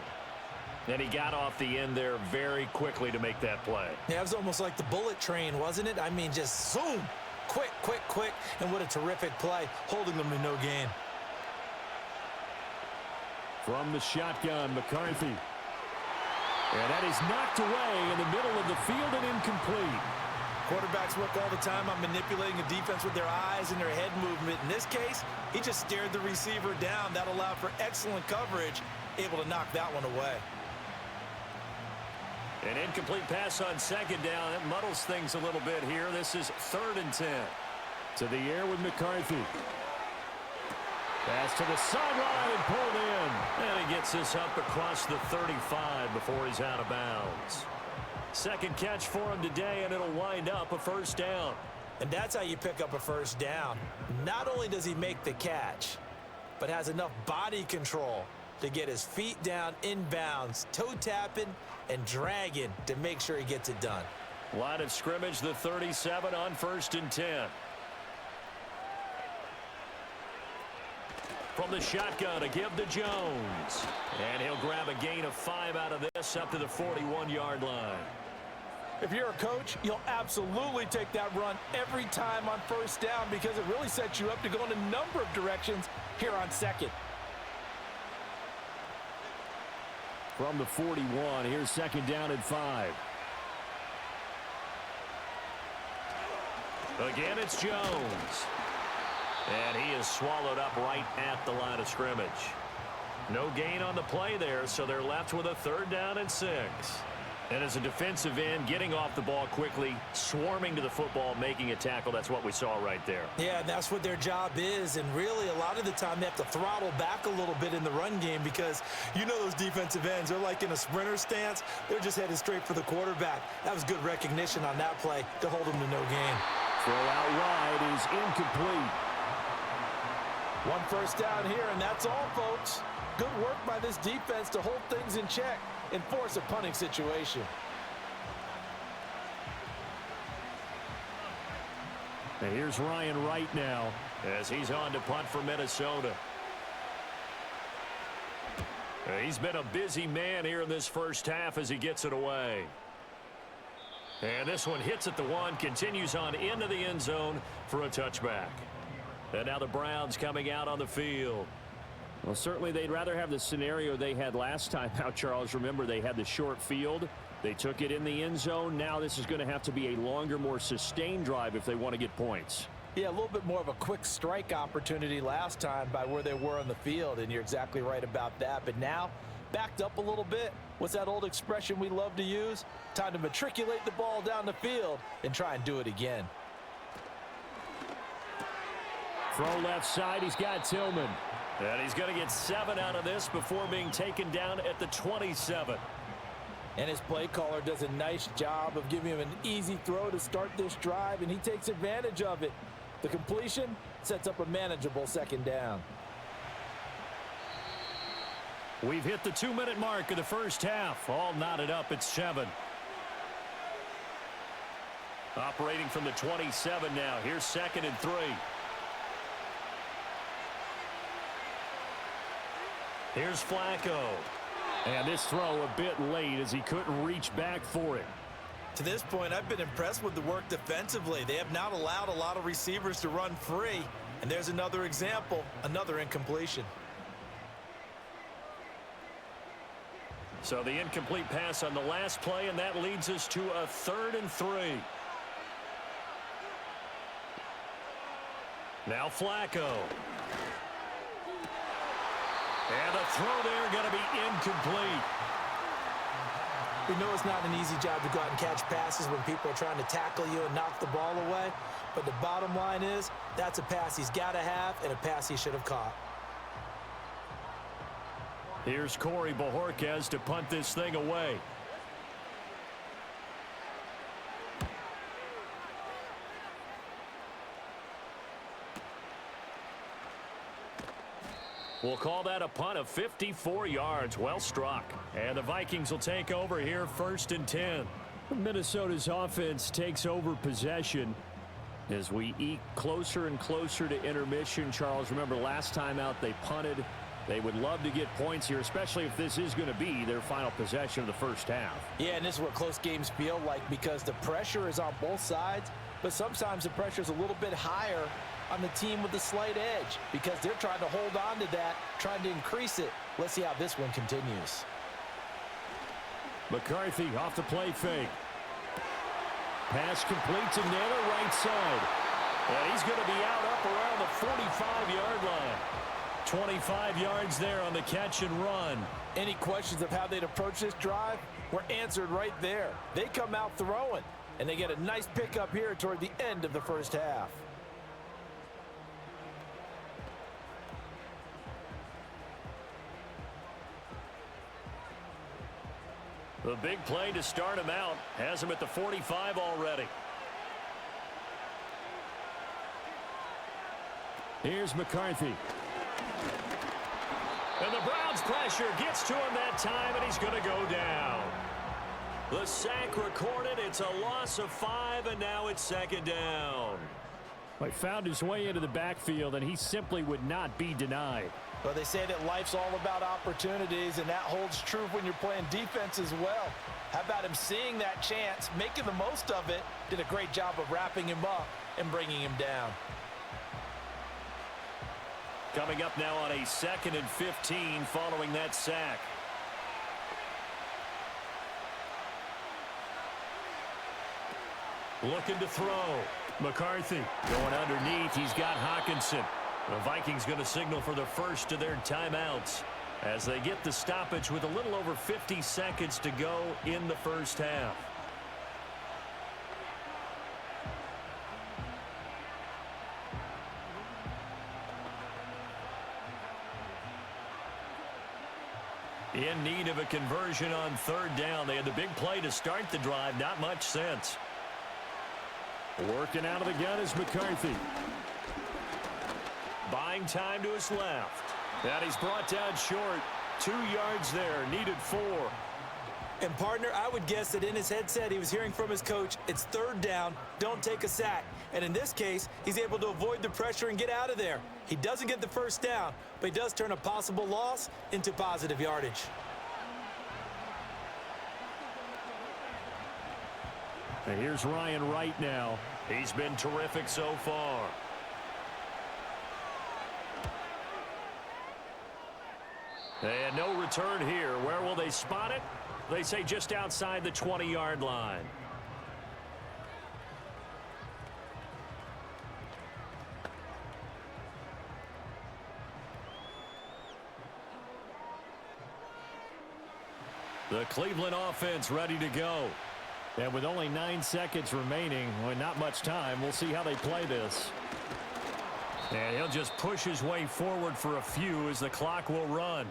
And he got off the end there very quickly to make that play. Yeah, it was almost like the bullet train, wasn't it? I mean, just zoom. Quick, quick, quick. And what a terrific play, holding them to no gain. From the shotgun, McCarthy. And that is knocked away in the middle of the field and incomplete. Quarterbacks work all the time on manipulating a defense with their eyes and their head movement. In this case, he just stared the receiver down. That allowed for excellent coverage, able to knock that one away. An incomplete pass on second down. It muddles things a little bit here. This is 3rd and 10. To the air with McCarthy. Pass to the sideline and pulled in. And he gets this up across the 35 before he's out of bounds. Second catch for him today, and it'll wind up a first down. And that's how you pick up a first down. Not only does he make the catch, but has enough body control to get his feet down inbounds, toe tapping and dragging to make sure he gets it done. Line of scrimmage, the 37 on 1st and 10. From the shotgun, a give to Jones. And he'll grab a gain of 5 out of this up to the 41-yard line. If you're a coach, you'll absolutely take that run every time on first down because it really sets you up to go in a number of directions here on second. From the 41, here's second down and 5. Again, it's Jones. And he is swallowed up right at the line of scrimmage. No gain on the play there, so they're left with a 3rd down and 6. And as a defensive end, getting off the ball quickly, swarming to the football, making a tackle, that's what we saw right there. Yeah, and that's what their job is. And really, a lot of the time, they have to throttle back a little bit in the run game because you know those defensive ends, they're like in a sprinter stance. They're just headed straight for the quarterback. That was good recognition on that play to hold them to no gain. Throw out wide is incomplete. One first down here, and that's all, folks. Good work by this defense to hold things in check and force a punting situation. And here's Ryan Wright now as he's on to punt for Minnesota. He's been a busy man here in this first half as he gets it away. And this one hits at the 1, continues on into the end zone for a touchback. And now the Browns coming out on the field. Well, certainly they'd rather have the scenario they had last time out, Charles. Remember, they had the short field. They took it in the end zone. Now this is going to have to be a longer, more sustained drive if they want to get points. Yeah, a little bit more of a quick strike opportunity last time by where they were on the field, and you're exactly right about that. But now, backed up a little bit. What's that old expression we love to use? Time to matriculate the ball down the field and try and do it again. Throw left side. He's got Tillman. And he's going to get 7 out of this before being taken down at the 27. And his play caller does a nice job of giving him an easy throw to start this drive, and he takes advantage of it. The completion sets up a manageable second down. We've hit the 2-minute mark of the first half. All knotted up at 7. Operating from the 27 now. Here's 2nd and 3. Here's Flacco. And this throw a bit late as he couldn't reach back for it. To this point, I've been impressed with the work defensively. They have not allowed a lot of receivers to run free. And there's another example, another incompletion. So the incomplete pass on the last play, and that leads us to a 3rd and 3. Now Flacco. And the throw there going to be incomplete. We know it's not an easy job to go out and catch passes when people are trying to tackle you and knock the ball away. But the bottom line is, that's a pass he's got to have and a pass he should have caught. Here's Corey Bojorquez to punt this thing away. We'll call that a punt of 54 yards. Well struck. And the Vikings will take over here 1st and 10. Minnesota's offense takes over possession as we eke closer and closer to intermission. Charles, remember last time out they punted. They would love to get points here, especially if this is going to be their final possession of the first half. Yeah, and this is what close games feel like because the pressure is on both sides, but sometimes the pressure is a little bit higher on the team with the slight edge because they're trying to hold on to that, trying to increase it. Let's see how this one continues. McCarthy off the play fake. Pass complete to Naylor right side. And he's going to be out up around the 45-yard line. 25 yards there on the catch and run. Any questions of how they'd approach this drive were answered right there. They come out throwing, and they get a nice pickup here toward the end of the first half. The big play to start him out has him at the 45 already. Here's McCarthy. And the Browns pressure gets to him that time, and he's going to go down. The sack recorded. It's a loss of 5, and now it's 2nd down. He found his way into the backfield, and he simply would not be denied. Well, they say that life's all about opportunities, and that holds true when you're playing defense as well. How about him seeing that chance, making the most of it, did a great job of wrapping him up and bringing him down. Coming up now on a 2nd and 15 following that sack. Looking to throw. McCarthy going underneath. He's got Hockenson. The Vikings going to signal for the first of their timeouts as they get the stoppage with a little over 50 seconds to go in the first half. In need of a conversion on 3rd down. They had the big play to start the drive. Not much sense. Working out of the gun is McCarthy. Buying time to his left. And he's brought down short. 2 yards there. Needed 4. And, partner, I would guess that in his headset he was hearing from his coach, it's 3rd down, don't take a sack. And in this case, he's able to avoid the pressure and get out of there. He doesn't get the first down, but he does turn a possible loss into positive yardage. And here's Ryan Wright now. He's been terrific so far. And no return here. Where will they spot it? They say just outside the 20-yard line. The Cleveland offense ready to go. And with only 9 seconds remaining, well, not much time, we'll see how they play this. And he'll just push his way forward for a few as the clock will run.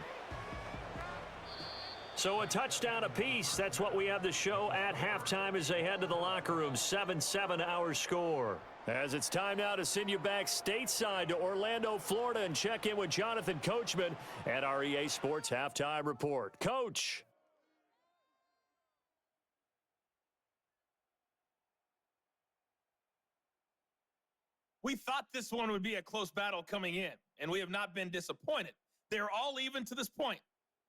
So a touchdown apiece. That's what we have to show at halftime as they head to the locker room. 7-7 our score. As it's time now to send you back stateside to Orlando, Florida, and check in with Jonathan Coachman at our EA Sports Halftime Report. Coach. We thought this one would be a close battle coming in, and we have not been disappointed. They're all even to this point.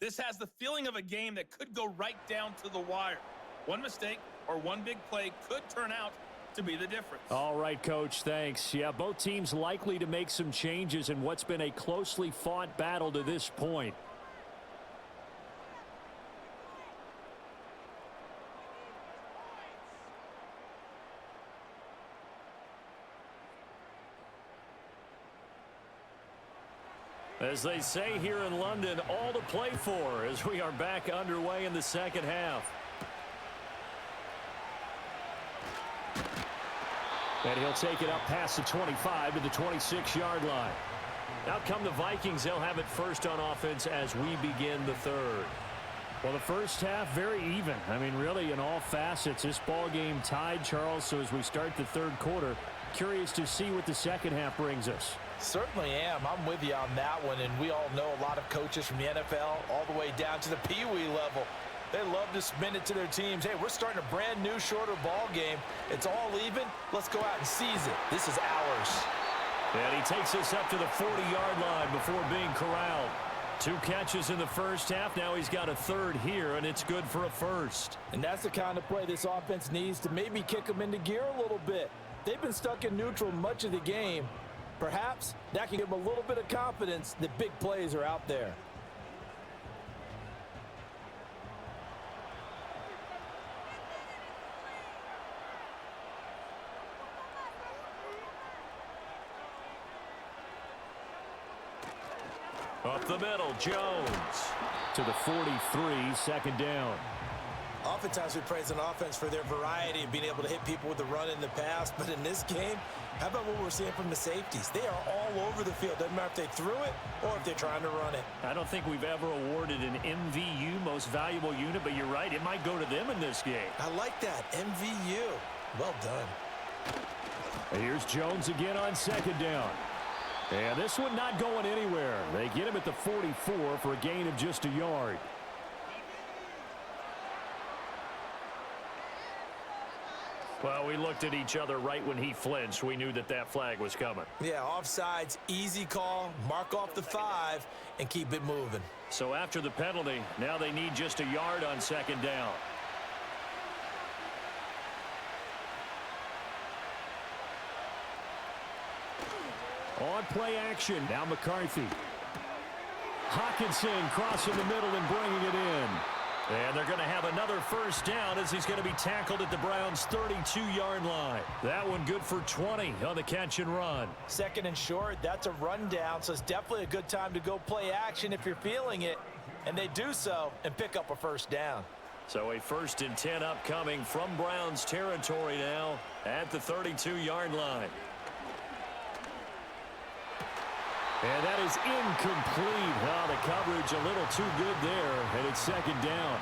This has the feeling of a game that could go right down to the wire. One mistake or one big play could turn out to be the difference. All right, Coach, thanks. Yeah, both teams likely to make some changes in what's been a closely fought battle to this point. As they say here in London, all to play for as we are back underway in the second half. And he'll take it up past the 25 to the 26-yard line. Out come the Vikings. They'll have it first on offense as we begin the third. Well, the first half, very even. I mean, really, in all facets, this ball game tied, Charles. So as we start the third quarter, curious to see what the second half brings us. Certainly am. I'm with you on that one, and we all know a lot of coaches from the NFL all the way down to the Pee-wee level. They love to spin it to their teams. Hey, we're starting a brand new, shorter ball game. It's all even. Let's go out and seize it. This is ours. And he takes us up to the 40-yard line before being corralled. 2 catches in the first half. Now he's got a third here, and it's good for a first. And that's the kind of play this offense needs to maybe kick them into gear a little bit. They've been stuck in neutral much of the game. Perhaps that can give them a little bit of confidence that big plays are out there. Up the middle, Jones. To the 43, second down. Oftentimes we praise an offense for their variety of being able to hit people with the run in the pass, but in this game, how about what we're seeing from the safeties? They are all over the field. Doesn't matter if they threw it or if they're trying to run it. I don't think we've ever awarded an MVU, most valuable unit, but you're right, it might go to them in this game. I like that, MVU. Well done. And here's Jones again on second down. And this one not going anywhere. They get him at the 44 for a gain of just a yard. Well, we looked at each other right when he flinched. We knew that that flag was coming. Yeah, offsides, easy call, mark off the 5, and keep it moving. So after the penalty, now they need just a yard on second down. On play action, now McCarthy. Hawkinson crossing the middle and bringing it in. And they're going to have another first down as he's going to be tackled at the Browns' 32-yard line. That one good for 20 on the catch and run. Second and short, that's a rundown, so it's definitely a good time to go play action if you're feeling it. And they do so and pick up a first down. So a 1st and 10 upcoming from Browns territory now at the 32-yard line. And that is incomplete. Oh, the coverage a little too good there, and it's second down.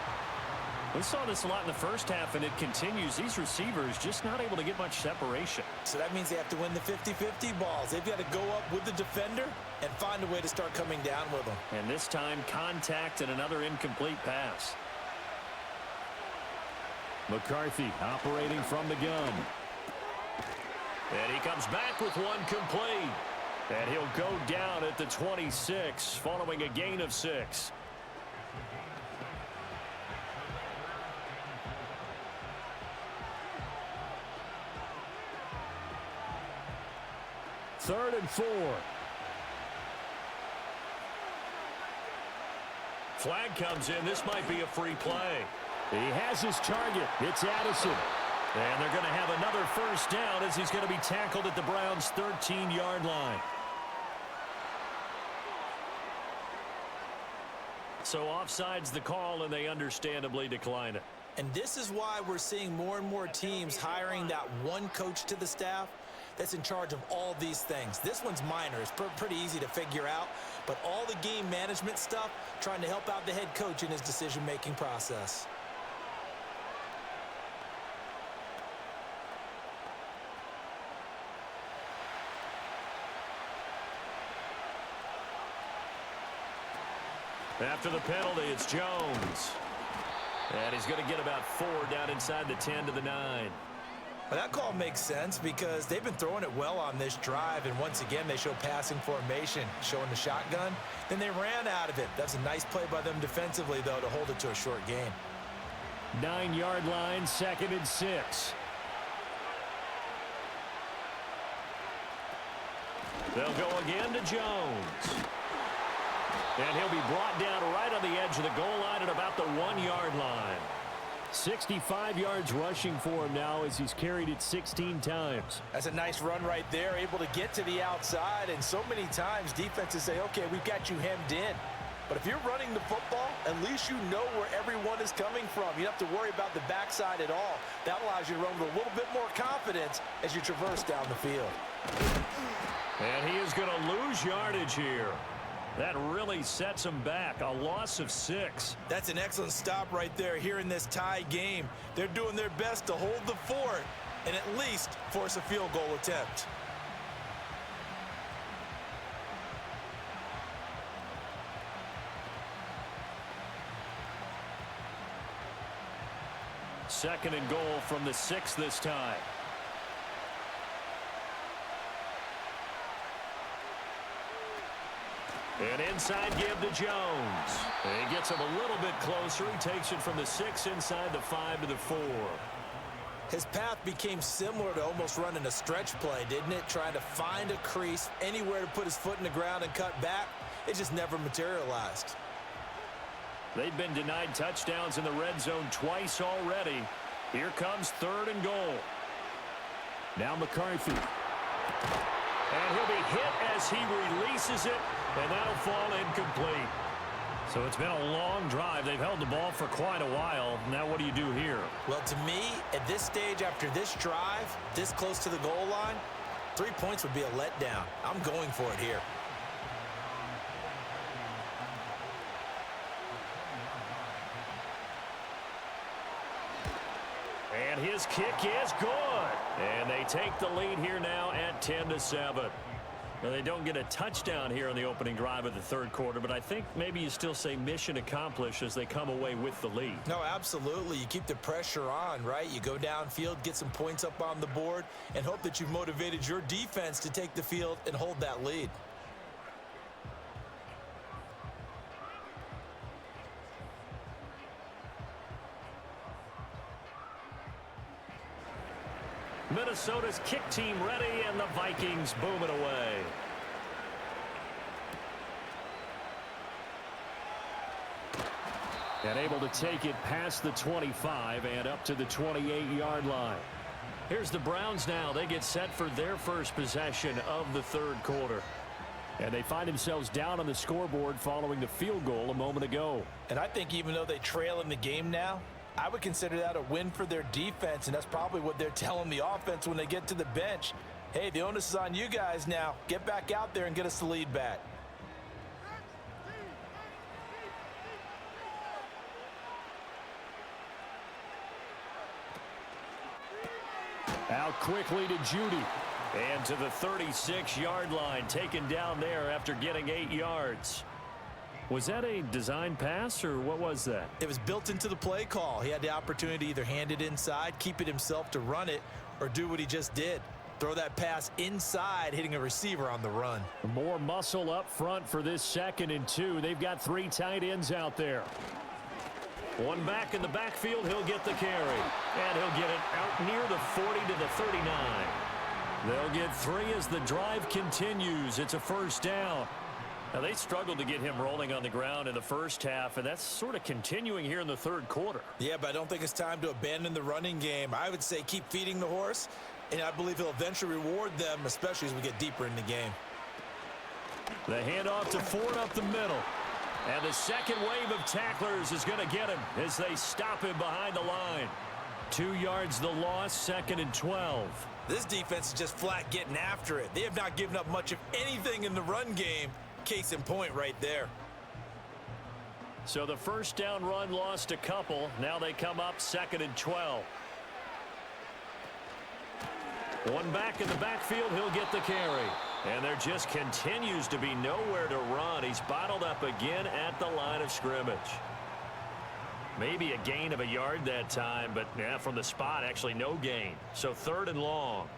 We saw this a lot in the first half, and it continues. These receivers just not able to get much separation. So that means they have to win the 50-50 balls. They've got to go up with the defender and find a way to start coming down with them. And this time, contact and another incomplete pass. McCarthy operating from the gun. And he comes back with one complete. And he'll go down at the 26 following a gain of 6. Third and 4. Flag comes in. This might be a free play. He has his target. It's Addison. And they're going to have another first down as he's going to be tackled at the Browns' 13-yard line. So offside's the call, and they understandably decline it. And this is why we're seeing more and more teams hiring that one coach to the staff that's in charge of all these things. This one's minor. It's pretty easy to figure out, but all the game management stuff, trying to help out the head coach in his decision-making process. After the penalty, it's Jones. And he's going to get about 4 down inside the 10 to the 9. Well, that call makes sense because they've been throwing it well on this drive, and once again, they show passing formation, showing the shotgun. Then they ran out of it. That's a nice play by them defensively, though, to hold it to a short gain. 9-yard line, 2nd and 6. They'll go again to Jones. And he'll be brought down right on the edge of the goal line at about the 1-yard line. 65 yards rushing for him now as he's carried it 16 times. That's a nice run right there, able to get to the outside. And so many times defenses say, okay, we've got you hemmed in. But if you're running the football, at least you know where everyone is coming from. You don't have to worry about the backside at all. That allows you to run with a little bit more confidence as you traverse down the field. And he is going to lose yardage here. That really sets him back. A loss of 6. That's an excellent stop right there here in this tie game. They're doing their best to hold the fort and at least force a field goal attempt. Second and goal from the 6 this time. And inside give to Jones. And he gets him a little bit closer. He takes it from the 6 inside the 5 to the 4. His path became similar to almost running a stretch play, didn't it? Trying to find a crease, anywhere to put his foot in the ground and cut back. It just never materialized. They've been denied touchdowns in the red zone twice already. Here comes 3rd and goal. Now McCarthy. And he'll be hit as he releases it, and that'll fall incomplete. So it's been a long drive. They've held the ball for quite a while. Now what do you do here? Well, to me, at this stage after this drive, this close to the goal line, 3 points would be a letdown. I'm going for it here. And his kick is good. And they take the lead here now at 10-7. Now, they don't get a touchdown here on the opening drive of the 3rd quarter, but I think maybe you still say mission accomplished as they come away with the lead. No, absolutely. You keep the pressure on, right? You go downfield, get some points up on the board, and hope that you've motivated your defense to take the field and hold that lead. Minnesota's kick team ready, and the Vikings boom it away. And able to take it past the 25 and up to the 28-yard line. Here's the Browns now. They get set for their first possession of the 3rd quarter. And they find themselves down on the scoreboard following the field goal a moment ago. And I think even though they trail in the game now, I would consider that a win for their defense, and that's probably what they're telling the offense when they get to the bench. Hey, the onus is on you guys now. Get back out there and get us the lead back. Out quickly to Judy. And to the 36-yard line, taken down there after getting 8 yards. Was that a design pass, or what was that? It was built into the play call. He had the opportunity to either hand it inside, keep it himself to run it, or do what he just did. Throw that pass inside, hitting a receiver on the run. More muscle up front for this 2nd and 2. They've got 3 tight ends out there. One back in the backfield, he'll get the carry. And he'll get it out near the 40 to the 39. They'll get 3 as the drive continues. It's a 1st down. Now, they struggled to get him rolling on the ground in the first half, and that's sort of continuing here in the 3rd quarter. Yeah, but I don't think it's time to abandon the running game. I would say keep feeding the horse, and I believe he'll eventually reward them, especially as we get deeper in the game. The handoff to Ford up the middle. And the second wave of tacklers is going to get him as they stop him behind the line. 2 yards the loss, 2nd and 12. This defense is just flat getting after it. They have not given up much of anything in the run game. Case in point right there. So the first down run lost a couple. Now they come up 2nd and 12. One back in the backfield, he'll get the carry. And there just continues to be nowhere to run. He's bottled up again at the line of scrimmage. Maybe a gain of a yard that time, but yeah, from the spot, actually no gain. So 3rd and long.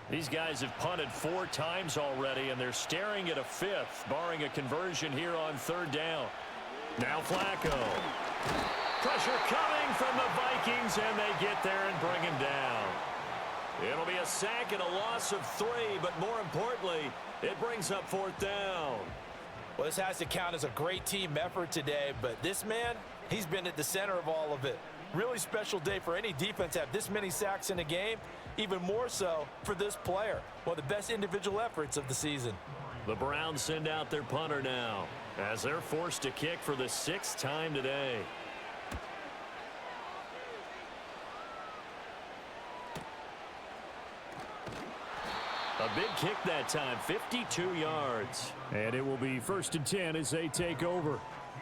These guys have punted 4 times already, and they're staring at a 5th, barring a conversion here on 3rd down. Now Flacco. Pressure coming from the Vikings, and they get there and bring him down. It'll be a sack and a loss of 3, but more importantly, it brings up 4th down. Well, this has to count as a great team effort today, but this man, he's been at the center of all of it. Really special day for any defense to have this many sacks in a game, even more so for this player. One of the best individual efforts of the season. The Browns send out their punter now as they're forced to kick for the 6th time today. A big kick that time, 52 yards. And it will be 1st and 10 as they take over.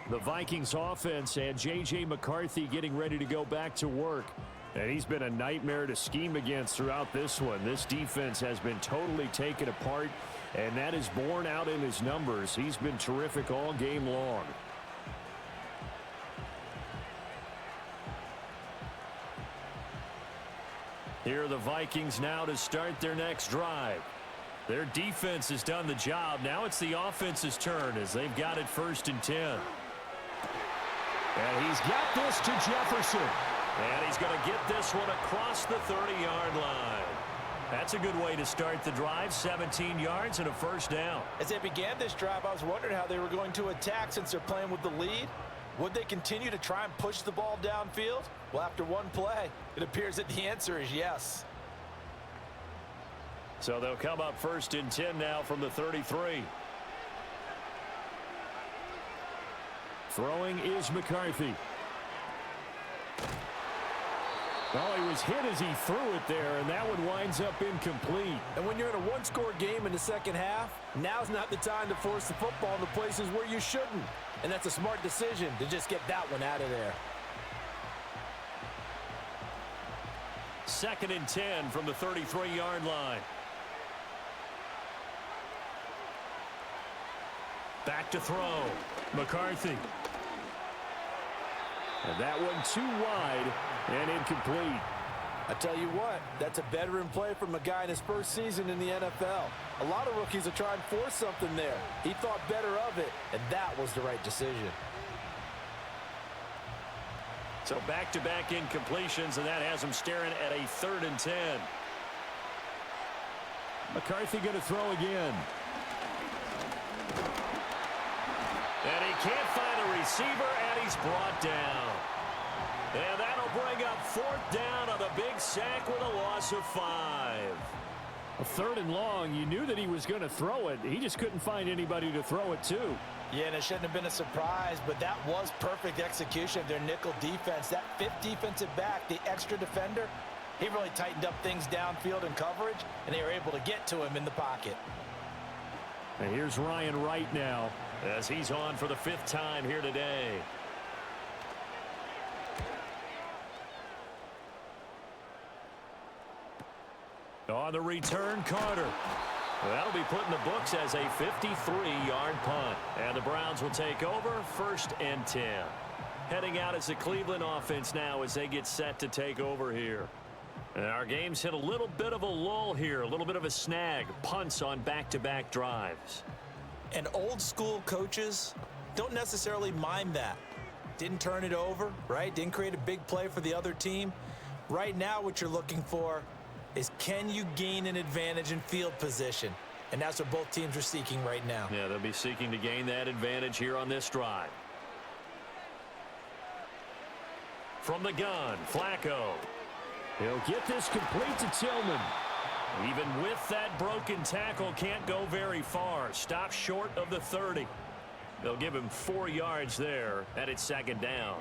The Vikings offense and J.J. McCarthy getting ready to go back to work. And he's been a nightmare to scheme against throughout this one. This defense has been totally taken apart, and that is borne out in his numbers. He's been terrific all game long. Here are the Vikings now to start their next drive. Their defense has done the job. Now it's the offense's turn as they've got it 1st and 10. And he's got this to Jefferson. And he's going to get this one across the 30-yard line. That's a good way to start the drive. 17 yards and a 1st down. As they began this drive, I was wondering how they were going to attack since they're playing with the lead. Would they continue to try and push the ball downfield? Well, after one play, it appears that the answer is yes. So they'll come up 1st and 10 now from the 33. Throwing is McCarthy. Well, he was hit as he threw it there, and that one winds up incomplete. And when you're in a one-score game in the second half, now's not the time to force the football into places where you shouldn't. And that's a smart decision to just get that one out of there. 2nd and 10 from the 33-yard line. Back to throw. McCarthy. And that one too wide and incomplete. I tell you what, that's a veteran play from a guy in his first season in the NFL. A lot of rookies will try and force something there. He thought better of it, and that was the right decision. So back-to-back incompletions, and that has him staring at a 3rd and 10. McCarthy going to throw again. And he can't find a receiver, and he's brought down. And that'll bring up 4th down on the big sack with a loss of 5. A 3rd and long. You knew that he was going to throw it. He just couldn't find anybody to throw it to. Yeah, and it shouldn't have been a surprise, but that was perfect execution of their nickel defense. That 5th defensive back, the extra defender, he really tightened up things downfield in coverage, and they were able to get to him in the pocket. And here's Ryan Wright now, as he's on for the 5th time here today. On the return, Carter. That'll be put in the books as a 53-yard punt. And the Browns will take over 1st and 10. Heading out as the Cleveland offense now as they get set to take over here. And our game's hit a little bit of a lull here, a little bit of a snag. Punts on back-to-back drives. And old school coaches don't necessarily mind that. Didn't turn it over, right? Didn't create a big play for the other team. Right now what you're looking for is, can you gain an advantage in field position? And that's what both teams are seeking right now. Yeah, they'll be seeking to gain that advantage here on this drive. From the gun, Flacco. He'll get this complete to Tillman. Even with that broken tackle, can't go very far. Stops short of the 30. They'll give him 4 yards there, and it's 2nd down.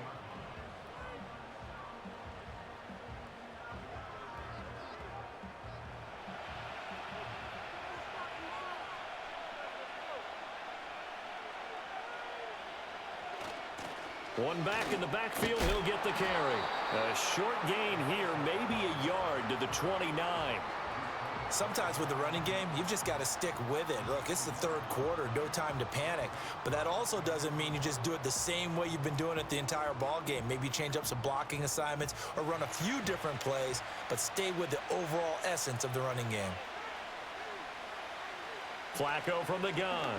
One back in the backfield, he'll get the carry. A short gain here, maybe a yard to the 29. Sometimes with the running game, you've just got to stick with it. Look, it's the third quarter, no time to panic. But that also doesn't mean you just do it the same way you've been doing it the entire ball game. Maybe change up some blocking assignments or run a few different plays, but stay with the overall essence of the running game. Flacco from the gun.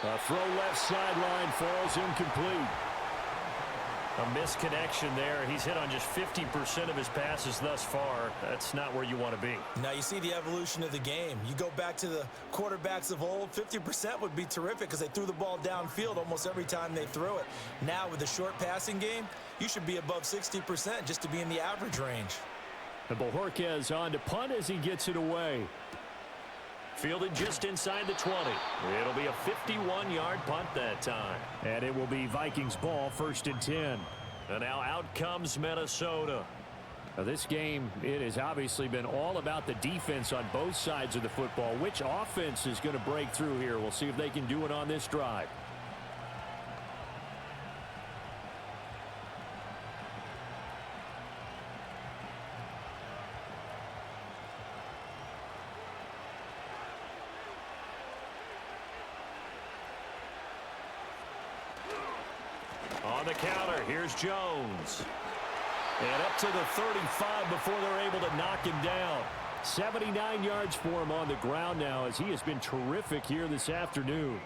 A throw left sideline falls incomplete. A misconnection there. He's hit on just 50% of his passes thus far. That's not where you want to be. Now you see the evolution of the game. You go back to the quarterbacks of old, 50% would be terrific because they threw the ball downfield almost every time they threw it. Now with the short passing game, you should be above 60% just to be in the average range. And Bojorquez on to punt as he gets it away. Fielded just inside the 20. It'll be a 51-yard punt that time. And it will be Vikings ball, 1st and 10. And now out comes Minnesota. Now this game, it has obviously been all about the defense on both sides of the football. Which offense is going to break through here? We'll see if they can do it on this drive. On the counter, here's Jones. And up to the 35 before they're able to knock him down. 79 yards for him on the ground now as he has been terrific here this afternoon.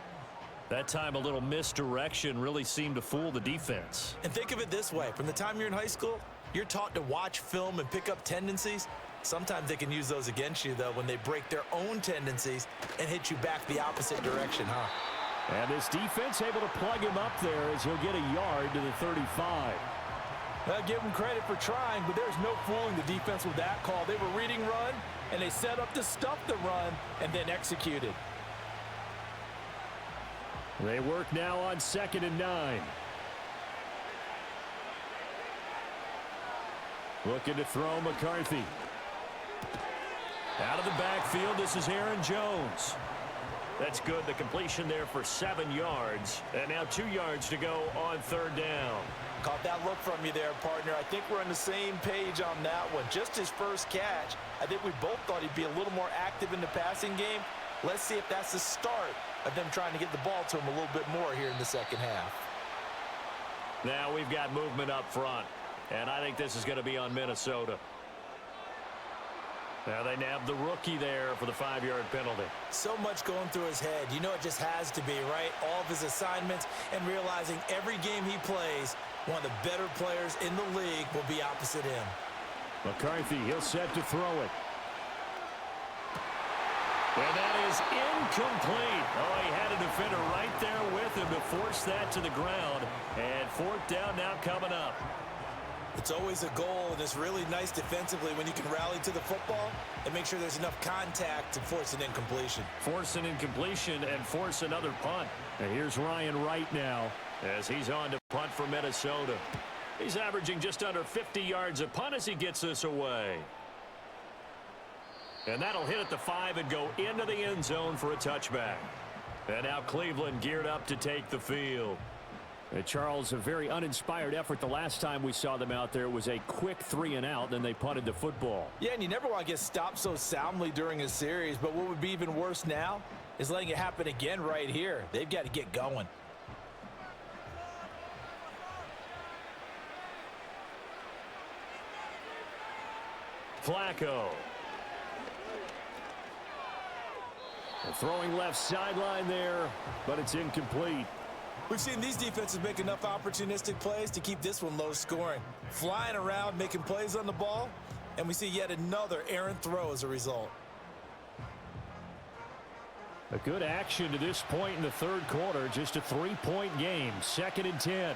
That time a little misdirection really seemed to fool the defense. And think of it this way. From the time you're in high school, you're taught to watch film and pick up tendencies. Sometimes they can use those against you, though, when they break their own tendencies and hit you back the opposite direction, huh? And this defense able to plug him up there as he'll get a yard to the 35. I'll give him credit for trying, but there's no fooling the defense with that call. They were reading run, and they set up to stuff the run and then executed. They work now on 2nd and 9. Looking to throw McCarthy. Out of the backfield, this is Aaron Jones. That's good. The completion there for 7 yards. And now 2 yards to go on 3rd down. Caught that look from you there, partner. I think we're on the same page on that one. Just his first catch. I think we both thought he'd be a little more active in the passing game. Let's see if that's the start of them trying to get the ball to him a little bit more here in the second half. Now we've got movement up front. And I think this is going to be on Minnesota. Now they nabbed the rookie there for the 5-yard penalty. So much going through his head. You know it just has to be, right? All of his assignments and realizing every game he plays, one of the better players in the league will be opposite him. McCarthy, he'll set to throw it. And that is incomplete. Oh, he had a defender right there with him to force that to the ground. And 4th down now coming up. It's always a goal, and it's really nice defensively when you can rally to the football and make sure there's enough contact to force an incompletion. Force an incompletion and force another punt. And here's Ryan Wright now as he's on to punt for Minnesota. He's averaging just under 50 yards a punt as he gets this away. And that'll hit at the 5 and go into the end zone for a touchback. And now Cleveland geared up to take the field. Charles, a very uninspired effort the last time we saw them out there. It was a quick 3 and out, then they punted the football. Yeah, and you never want to get stopped so soundly during a series, but what would be even worse now is letting it happen again right here. They've got to get going. Flacco. Throwing left sideline there, but it's incomplete. We've seen these defenses make enough opportunistic plays to keep this one low scoring. Flying around, making plays on the ball, and we see yet another errant throw as a result. A good action to this point in the 3rd quarter. Just a 3-point game. 2nd and 10.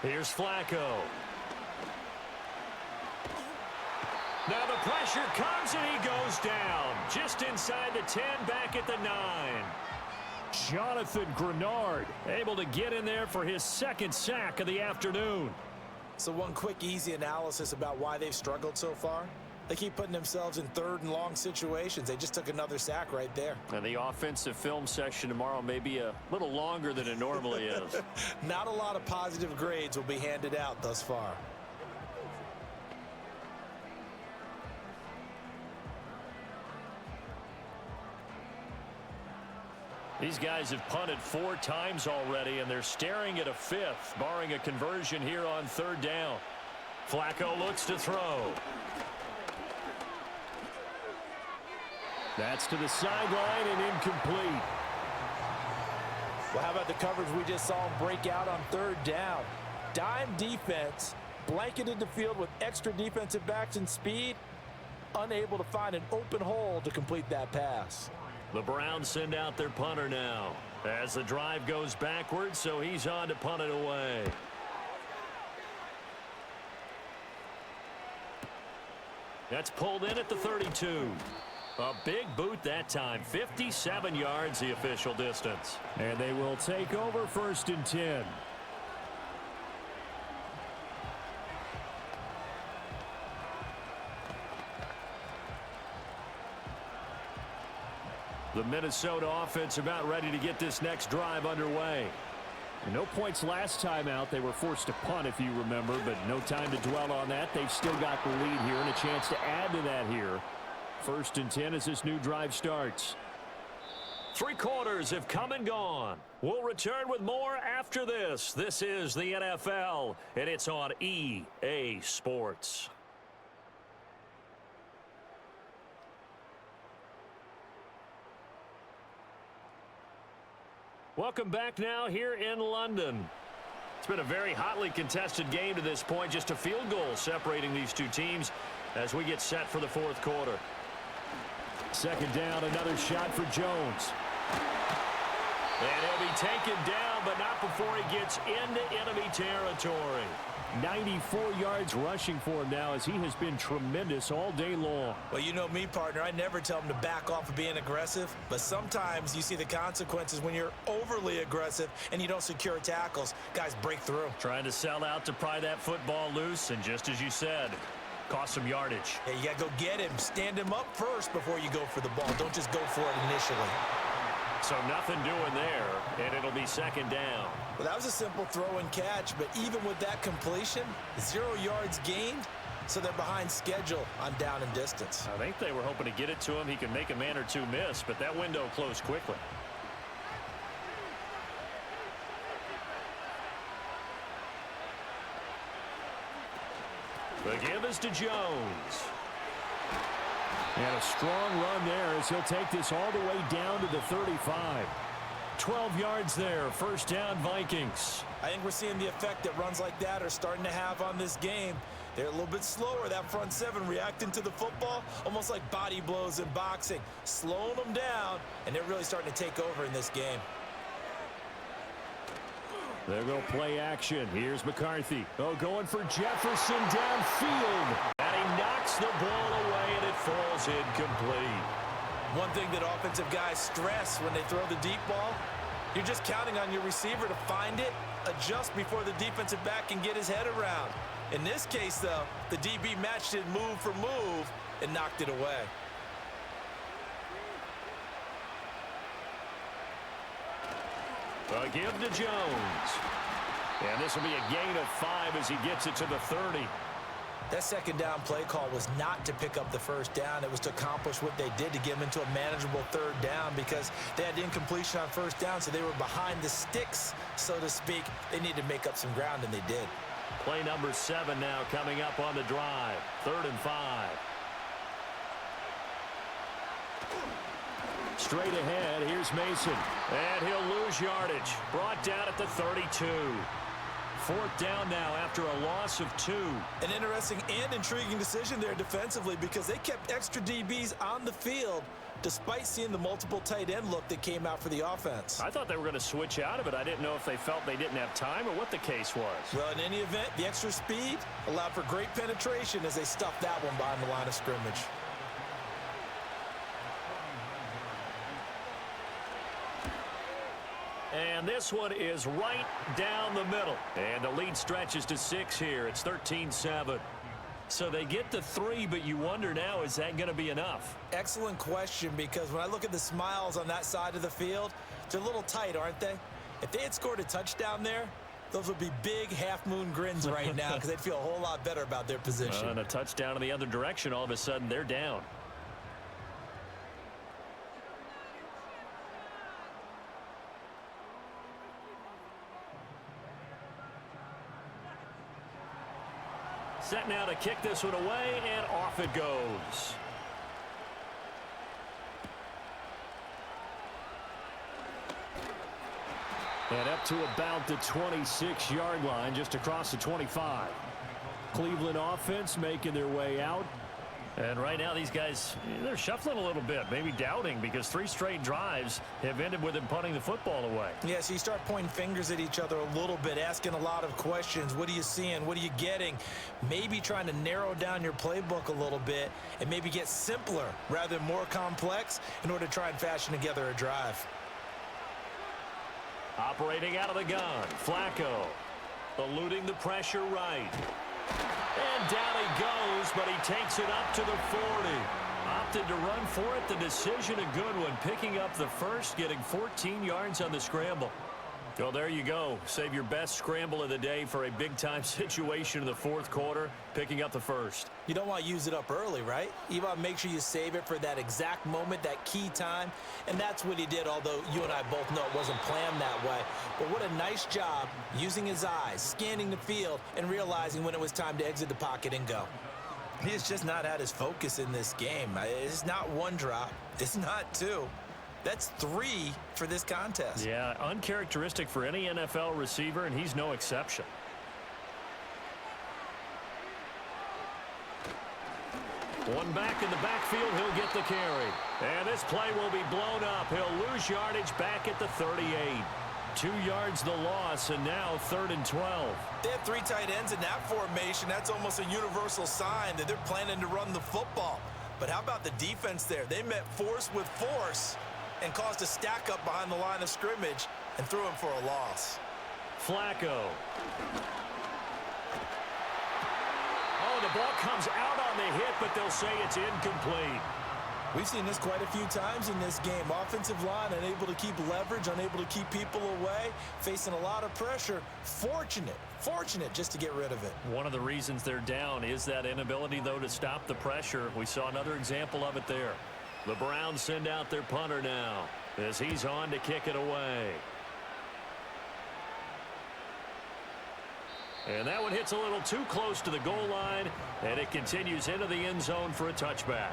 Here's Flacco. Now the pressure comes and he goes down. Just inside the 10, back at the 9. Jonathan Grenard able to get in there for his 2nd sack of the afternoon. So one quick, easy analysis about why they've struggled so far. They keep putting themselves in third and long situations. They just took another sack right there. And the offensive film session tomorrow may be a little longer than it normally is. Not a lot of positive grades will be handed out thus far. These guys have punted 4 times already, and they're staring at a 5th, barring a conversion here on 3rd down. Flacco looks to throw. That's to the sideline and incomplete. Well, how about the coverage we just saw him break out on 3rd down? Dime defense, blanketed the field with extra defensive backs and speed, unable to find an open hole to complete that pass. The Browns send out their punter now as the drive goes backwards, so he's on to punt it away. That's pulled in at the 32. A big boot that time. 57 yards the official distance. And they will take over 1st and 10. The Minnesota offense about ready to get this next drive underway. No points last time out. They were forced to punt, if you remember, but no time to dwell on that. They've still got the lead here and a chance to add to that here. 1st and 10 as this new drive starts. 3 quarters have come and gone. We'll return with more after this. This is the NFL, and it's on EA Sports. Welcome back now here in London. It's been a very hotly contested game to this point. Just a field goal separating these two teams as we get set for the 4th quarter. 2nd down, another shot for Jones. And he'll be taken down, but not before he gets into enemy territory. 94 yards rushing for him now as he has been tremendous all day long. Well, you know me, partner. I never tell him to back off of being aggressive, but sometimes you see the consequences when you're overly aggressive and you don't secure tackles. Guys break through. Trying to sell out to pry that football loose, and just as you said, cost some yardage. Yeah, you got to go get him. Stand him up first before you go for the ball. Don't just go for it initially. So nothing doing there, and it'll be 2nd down. Well, that was a simple throw and catch, but even with that completion, 0 yards gained, so they're behind schedule on down and distance. I think they were hoping to get it to him. He can make a man or two miss, but that window closed quickly. The give is to Jones. And a strong run there as he'll take this all the way down to the 35. 12 yards there. 1st down, Vikings. I think we're seeing the effect that runs like that are starting to have on this game. They're a little bit slower, that front 7 reacting to the football, almost like body blows in boxing, slowing them down, and they're really starting to take over in this game. They're going to play action. Here's McCarthy. Oh, going for Jefferson downfield. And he knocks the ball away, and it falls incomplete. One thing that offensive guys stress when they throw the deep ball, you're just counting on your receiver to find it, adjust before the defensive back can get his head around. In this case, though, the DB matched it move for move and knocked it away. A give to Jones. And this will be a gain of 5 as he gets it to the 30. That 2nd down play call was not to pick up the 1st down. It was to accomplish what they did to get them into a manageable 3rd down because they had incompletion on 1st down, so they were behind the sticks, so to speak. They needed to make up some ground, and they did. Play number 7 now coming up on the drive. 3rd and 5. Straight ahead, here's Mason. And he'll lose yardage. Brought down at the 32. 4th down now after a loss of 2. An interesting and intriguing decision there defensively because they kept extra DBs on the field despite seeing the multiple tight end look that came out for the offense. I thought they were going to switch out of it. I didn't know if they felt they didn't have time or what the case was. Well, in any event, the extra speed allowed for great penetration as they stuffed that one behind the line of scrimmage. And this one is right down the middle. And the lead stretches to 6 here. It's 13-7. So they get the 3, but you wonder now, is that going to be enough? Excellent question, because when I look at the smiles on that side of the field, they're a little tight, aren't they? If they had scored a touchdown there, those would be big half-moon grins right now because they'd feel a whole lot better about their position. And a touchdown in the other direction, all of a sudden they're down. Set now to kick this one away, and off it goes. And up to about the 26-yard line, just across the 25. Cleveland offense making their way out. And right now these guys, they're shuffling a little bit, maybe doubting, because 3 straight drives have ended with them punting the football away. Yeah, so you start pointing fingers at each other a little bit, asking a lot of questions. What are you seeing? What are you getting? Maybe trying to narrow down your playbook a little bit and maybe get simpler rather than more complex in order to try and fashion together a drive. Operating out of the gun, Flacco eluding the pressure right. And down he goes, but he takes it up to the 40. Opted to run for it. The decision a good one. Picking up the first, getting 14 yards on the scramble. Well, there you go. Save your best scramble of the day for a big-time situation in the fourth quarter, picking up the first. You don't want to use it up early, right? You want to make sure you save it for that exact moment, that key time. And that's what he did, although you and I both know it wasn't planned that way. But what a nice job using his eyes, scanning the field, and realizing when it was time to exit the pocket and go. He has just not had his focus in this game. It's not 1 drop. It's not 2. That's 3 for this contest. Yeah, uncharacteristic for any NFL receiver, and he's no exception. One back in the backfield, he'll get the carry. And this play will be blown up. He'll lose yardage back at the 38. 2 yards the loss, and now 3rd and 12. They have 3 tight ends in that formation. That's almost a universal sign that they're planning to run the football. But how about the defense there? They met force with force and caused a stack up behind the line of scrimmage and threw him for a loss. Flacco. Oh, the ball comes out on the hit, but they'll say it's incomplete. We've seen this quite a few times in this game. Offensive line unable to keep leverage, unable to keep people away, facing a lot of pressure. Fortunate just to get rid of it. One of the reasons they're down is that inability, though, to stop the pressure. We saw another example of it there. The Browns send out their punter now as he's on to kick it away. And that one hits a little too close to the goal line, and it continues into the end zone for a touchback.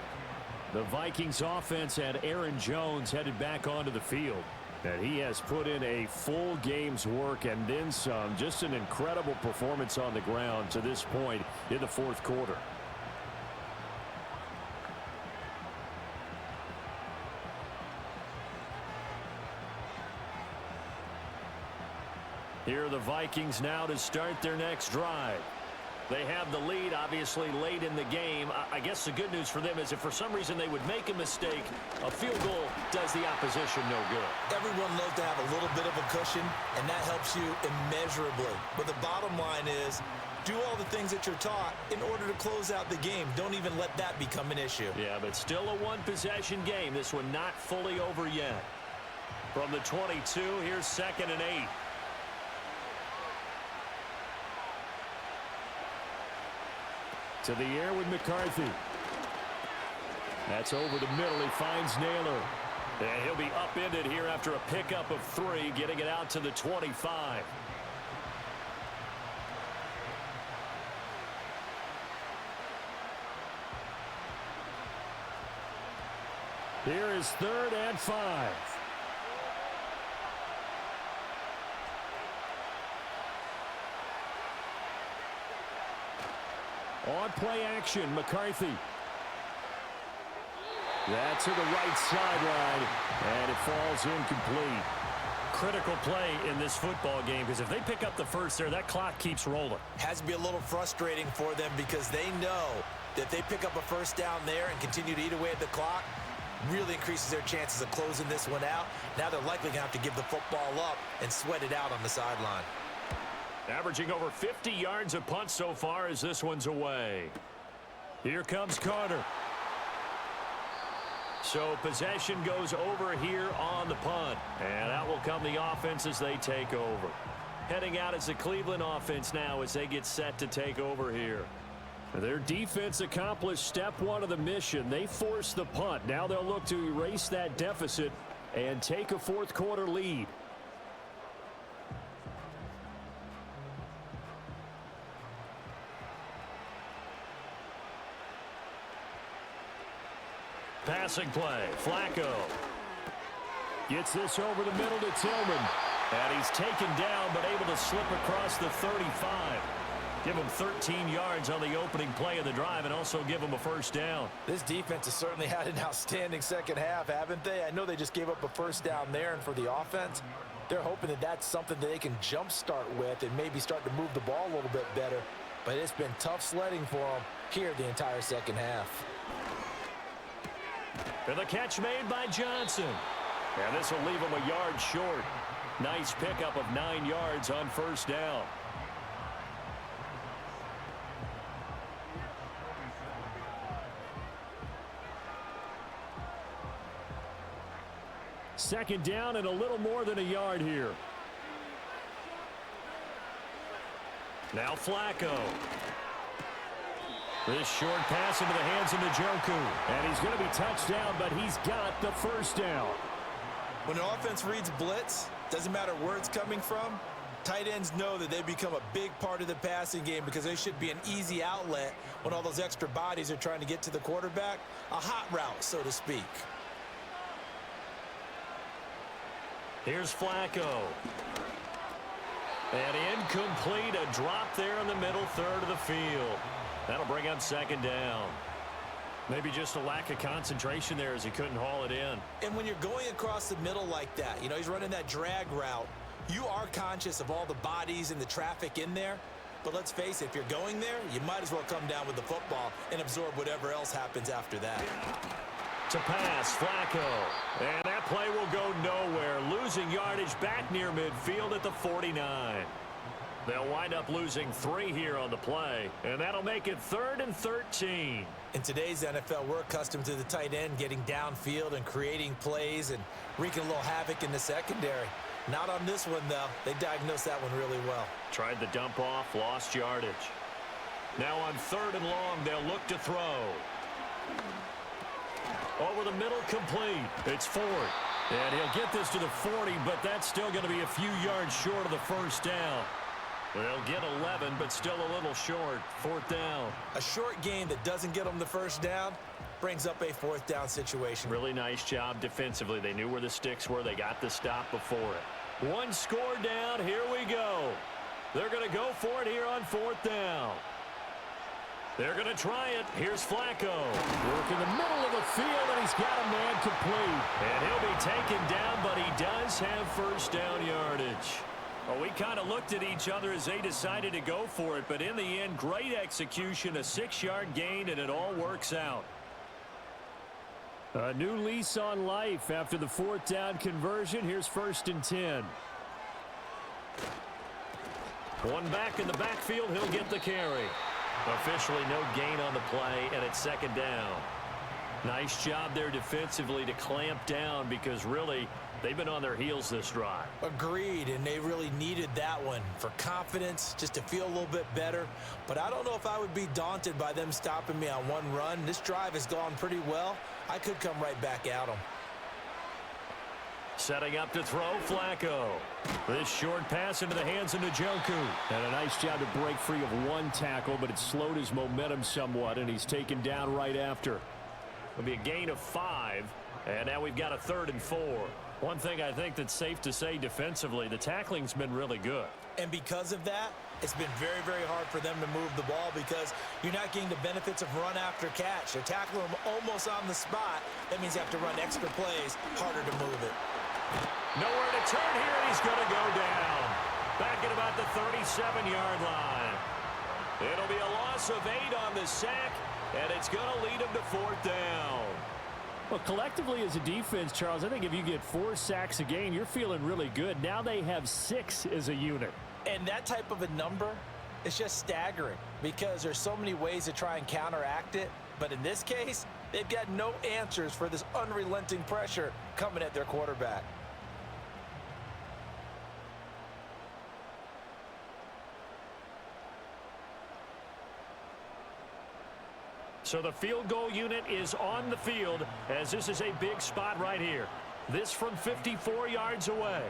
The Vikings offense had Aaron Jones headed back onto the field. And he has put in a full game's work and then some. Just an incredible performance on the ground to this point in the fourth quarter. Here are the Vikings now to start their next drive. They have the lead, obviously, late in the game. I guess the good news for them is if for some reason they would make a mistake, a field goal does the opposition no good. Everyone loves to have a little bit of a cushion, and that helps you immeasurably. But the bottom line is, do all the things that you're taught in order to close out the game. Don't even let that become an issue. Yeah, but still a one-possession game. This one not fully over yet. From the 22, here's 2nd and 8. To the air with McCarthy. That's over the middle. He finds Naylor. And he'll be upended here after a pickup of 3, getting it out to the 25. Here is 3rd and 5. On play action, McCarthy. That's to the right sideline, and it falls incomplete. Critical play in this football game, because if they pick up the first there, that clock keeps rolling. Has to be a little frustrating for them because they know that if they pick up a first down there and continue to eat away at the clock, really increases their chances of closing this one out. Now they're likely going to have to give the football up and sweat it out on the sideline. Averaging over 50 yards a punt so far as this one's away. Here comes Carter. So possession goes over here on the punt. And out will come the offense as they take over. Heading out is the Cleveland offense now as they get set to take over here. Their defense accomplished step one of the mission. They forced the punt. Now they'll look to erase that deficit and take a fourth quarter lead. Passing play. Flacco gets this over the middle to Tillman. And he's taken down but able to slip across the 35. Give him 13 yards on the opening play of the drive and also give him a first down. This defense has certainly had an outstanding second half, haven't they? I know they just gave up a first down there, and for the offense, they're hoping that that's something that they can jumpstart with and maybe start to move the ball a little bit better. But it's been tough sledding for them here the entire second half. And the catch made by Johnson. And this will leave him a yard short. Nice pickup of 9 yards on first down. Second down and a little more than a yard here. Now Flacco. This short pass into the hands of Njoku. And he's going to be touched down, but he's got the first down. When an offense reads blitz, doesn't matter where it's coming from, tight ends know that they become a big part of the passing game because they should be an easy outlet when all those extra bodies are trying to get to the quarterback. A hot route, so to speak. Here's Flacco. And incomplete, a drop there in the middle third of the field. That'll bring up second down. Maybe just a lack of concentration there as he couldn't haul it in. And when you're going across the middle like that, you know, he's running that drag route, you are conscious of all the bodies and the traffic in there. But let's face it, if you're going there, you might as well come down with the football and absorb whatever else happens after that. To pass, Flacco. And that play will go nowhere. Losing yardage back near midfield at the 49. They'll wind up losing 3 here on the play. And that'll make it 3rd and 13. In today's NFL, we're accustomed to the tight end getting downfield and creating plays and wreaking a little havoc in the secondary. Not on this one, though. They diagnosed that one really well. Tried the dump off, lost yardage. Now on 3rd and long, they'll look to throw. Over the middle, complete. It's Ford. And he'll get this to the 40, but that's still going to be a few yards short of the first down. They'll get 11, but still a little short. 4th down. A short gain that doesn't get them the first down brings up a 4th down situation. Really nice job defensively. They knew where the sticks were. They got the stop before it. 1 score down. Here we go. They're going to go for it here on 4th down. They're going to try it. Here's Flacco. Work in the middle of the field, and he's got a man complete. And he'll be taken down, but he does have first down yardage. Well, we kind of looked at each other as they decided to go for it, but in the end, great execution, a 6-yard gain, and it all works out. A new lease on life after the 4th down conversion. Here's 1st and 10. One back in the backfield. He'll get the carry. Officially no gain on the play, and it's 2nd down. Nice job there defensively to clamp down because really they've been on their heels this drive. Agreed, and they really needed that one for confidence, just to feel a little bit better. But I don't know if I would be daunted by them stopping me on one run. This drive has gone pretty well. I could come right back at them. Setting up to throw, Flacco. This short pass into the hands of Njoku. And a nice job to break free of 1 tackle, but it slowed his momentum somewhat, and he's taken down right after. It'll be a gain of 5, and now we've got a 3rd and 4. One thing I think that's safe to say defensively, the tackling's been really good. And because of that, it's been very, very hard for them to move the ball because you're not getting the benefits of run after catch. They're tackling them almost on the spot. That means you have to run extra plays, harder to move it. Nowhere to turn here, and he's going to go down. Back at about the 37-yard line. It'll be a loss of 8 on the sack, and it's going to lead him to 4th down. Well, collectively as a defense, Charles, I think if you get 4 sacks a game, you're feeling really good. Now they have 6 as a unit. And that type of a number It's just staggering because there's so many ways to try and counteract it. But in this case, they've got no answers for this unrelenting pressure coming at their quarterback. So the field goal unit is on the field as this is a big spot right here. This from 54 yards away.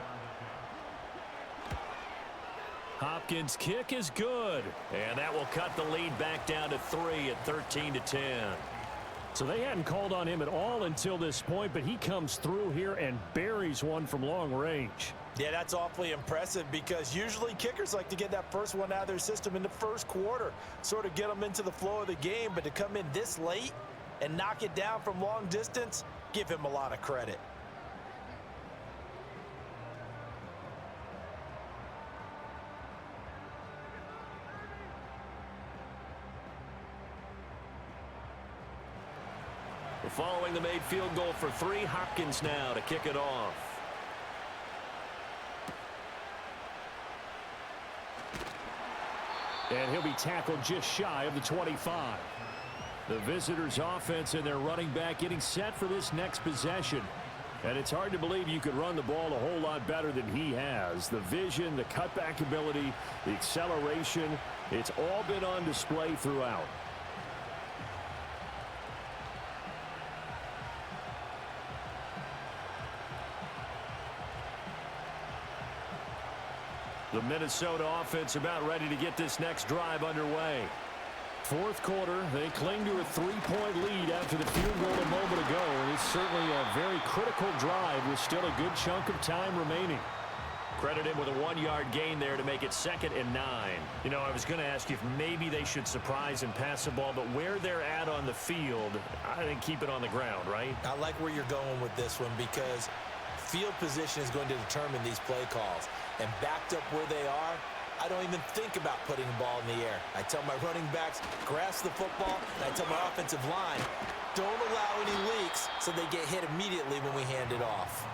Hopkins' kick is good, and that will cut the lead back down to 3 at 13-10. So they hadn't called on him at all until this point, but he comes through here and buries one from long range. Yeah, that's awfully impressive because usually kickers like to get that first one out of their system in the first quarter, sort of get them into the flow of the game, but to come in this late and knock it down from long distance, give him a lot of credit. Following the made field goal for 3, Hopkins now to kick it off. And he'll be tackled just shy of the 25. The visitors' offense and their running back getting set for this next possession. And it's hard to believe you could run the ball a whole lot better than he has. The vision, the cutback ability, the acceleration, it's all been on display throughout. The Minnesota offense about ready to get this next drive underway. Fourth quarter, they cling to a 3-point lead after the field goal a moment ago. And it's certainly a very critical drive with still a good chunk of time remaining. Credit him with a 1-yard gain there to make it 2nd and 9. You know, I was going to ask you if maybe they should surprise and pass the ball, but where they're at on the field, I think keep it on the ground, right? I like where you're going with this one because field position is going to determine these play calls. And backed up where they are, I don't even think about putting the ball in the air. I tell my running backs, grasp the football, and I tell my offensive line, don't allow any leaks so they get hit immediately when we hand it off.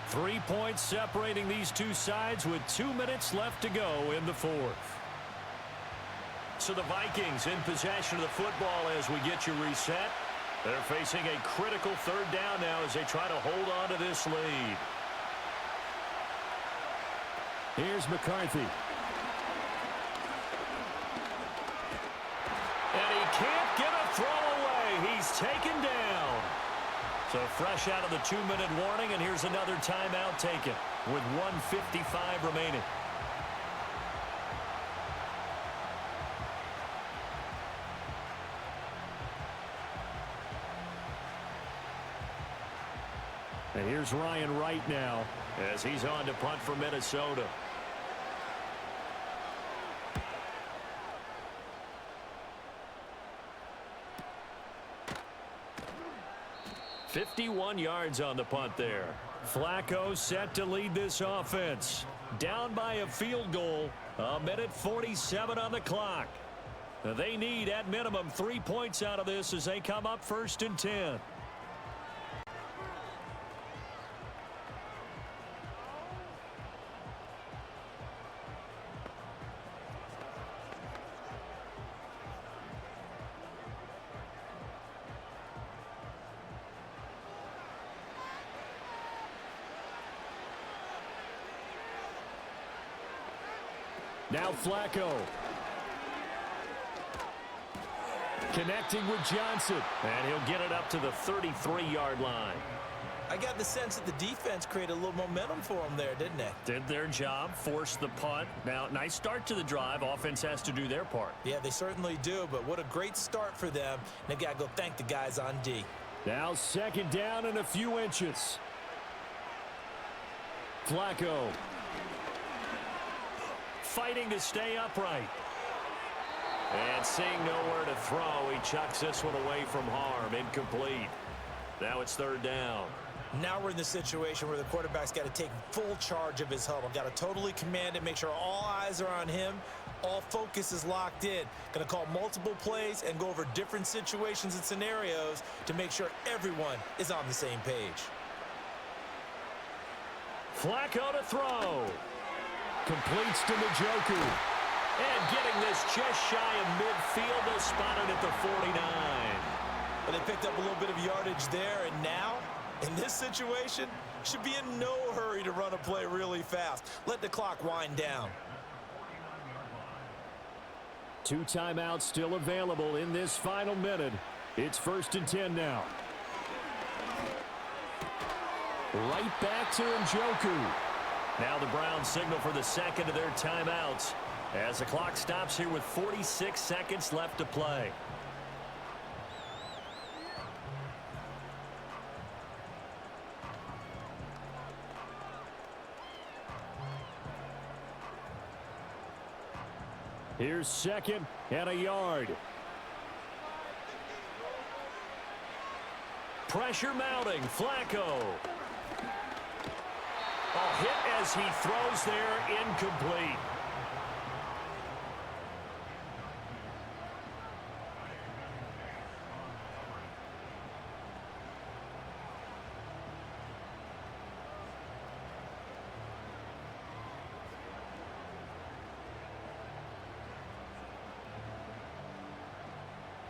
Three points separating these two sides with 2 minutes left to go in the fourth. So the Vikings in possession of the football as we get you reset. They're facing a critical 3rd down now as they try to hold on to this lead. Here's McCarthy. And he can't get a throw away. He's taken down. So fresh out of the 2-minute warning, and here's another timeout taken with 1:55 remaining. And here's Ryan Wright now as he's on to punt for Minnesota. "51 yards on the punt there. Flacco set to lead this offense. Down by a field goal. 1:47 on the clock. They need at minimum 3 points out of this as they come up 1st and 10. Now Flacco. Connecting with Johnson. And he'll get it up to the 33-yard line. I got the sense that the defense created a little momentum for them there, didn't they? Did their job, forced the punt. Now, nice start to the drive. Offense has to do their part. Yeah, they certainly do, but what a great start for them. They've got to go thank the guys on D. Now 2nd down and a few inches. Flacco. Fighting to stay upright. And seeing nowhere to throw, he chucks this one away from harm. Incomplete. Now it's 3rd down. Now we're in the situation where the quarterback's got to take full charge of his huddle. Got to totally command it, make sure all eyes are on him. All focus is locked in. Going to call multiple plays and go over different situations and scenarios to make sure everyone is on the same page. Flacco to throw. Completes to Njoku. And getting this just shy of midfield. They'll spot it at the 49. But they picked up a little bit of yardage there, and now, in this situation, should be in no hurry to run a play really fast. Let the clock wind down. 2 timeouts still available in this final minute. It's 1st and 10 now. Right back to Njoku. Now the Browns signal for the second of their timeouts as the clock stops here with 46 seconds left to play. Here's 2nd and a yard. Pressure mounting. Flacco. A hit as he throws there, incomplete.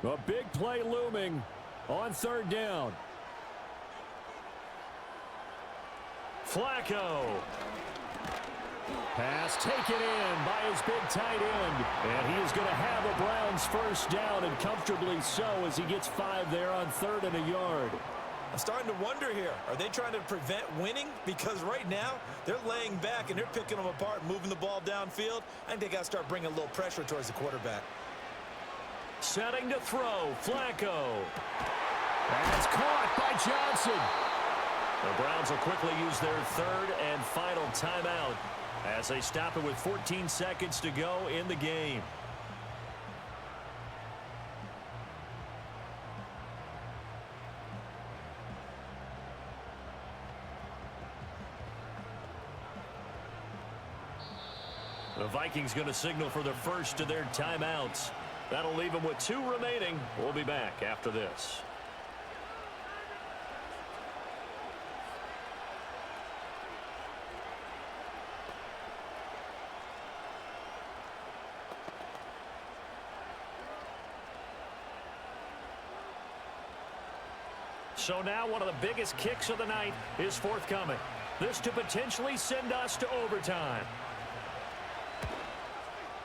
A big play looming on 3rd down. Flacco. Pass taken in by his big tight end. And he is going to have a Browns first down, and comfortably so, as he gets 5 there on 3rd and a yard. I'm starting to wonder here. Are they trying to prevent winning? Because right now, they're laying back and they're picking them apart, moving the ball downfield. I think they got to start bringing a little pressure towards the quarterback. Setting to throw. Flacco. That's caught by Johnson. The Browns will quickly use their 3rd and final timeout as they stop it with 14 seconds to go in the game. The Vikings going to signal for the first of their timeouts. That'll leave them with 2 remaining. We'll be back after this. So now one of the biggest kicks of the night is forthcoming. This to potentially send us to overtime.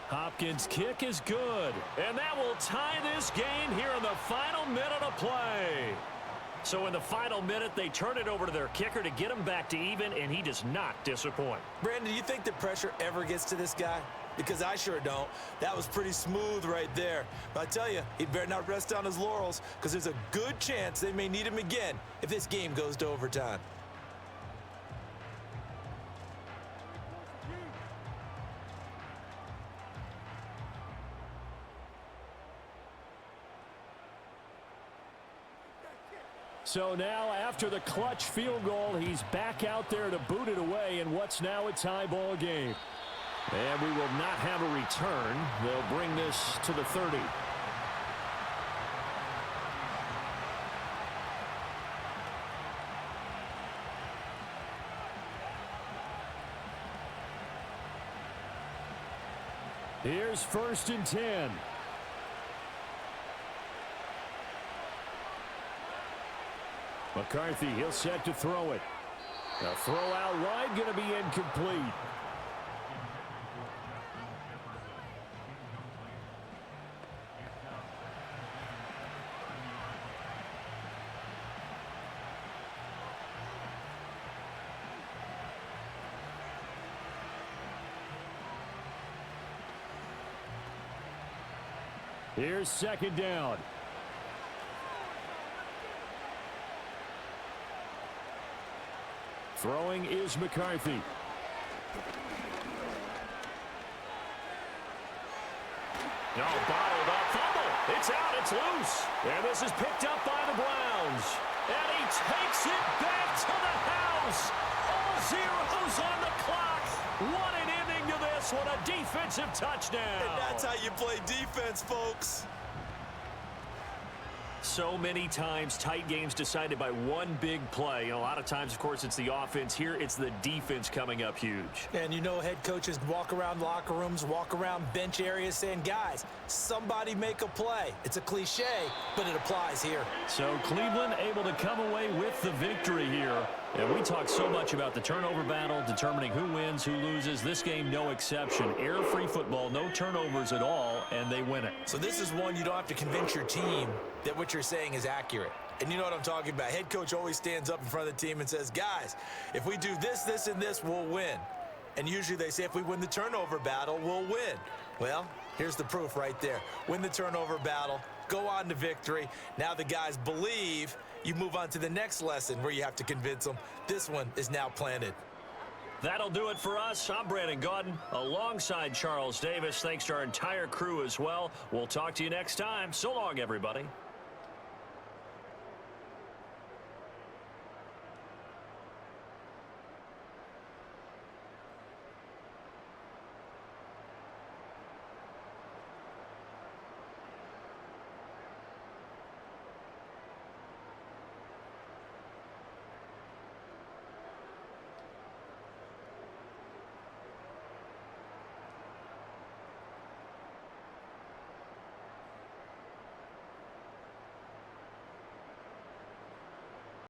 Hopkins' kick is good, and that will tie this game here in the final minute of play. So in the final minute, they turn it over to their kicker to get him back to even, and he does not disappoint. Brandon, do you think the pressure ever gets to this guy? Because I sure don't. That was pretty smooth right there. But I tell you, he better not rest on his laurels, because there's a good chance they may need him again if this game goes to overtime. So now, after the clutch field goal, he's back out there to boot it away in what's now a tie ball game. And we will not have a return. They'll bring this to the 30. Here's 1st and 10. McCarthy, he'll set to throw it. A throw out wide, going to be incomplete. Here's 2nd down. Throwing is McCarthy. No, bottled up fumble. It's out. It's loose. And this is picked up by the Browns. And he takes it back to the house. zeros on the clock. What an ending to this one. A defensive touchdown. And that's how you play defense, folks. So many times, tight games decided by one big play. A lot of times, of course, it's the offense. Here, it's the defense coming up huge. And you know head coaches walk around locker rooms, walk around bench areas saying, guys, somebody make a play. It's a cliche, but it applies here. So Cleveland able to come away with the victory here. And we talk so much about the turnover battle, determining who wins, who loses. This game, no exception. Error-free football, no turnovers at all, and they win it. So this is one you don't have to convince your team that what you're saying is accurate. And you know what I'm talking about. Head coach always stands up in front of the team and says, guys, if we do this, this, and this, we'll win. And usually they say if we win the turnover battle, we'll win. Well, here's the proof right there. Win the turnover battle, go on to victory. Now the guys believe. You move on to the next lesson where you have to convince them. This one is now planted. That'll do it for us. I'm Brandon Gaudin alongside Charles Davis. Thanks to our entire crew as well. We'll talk to you next time. So long, everybody.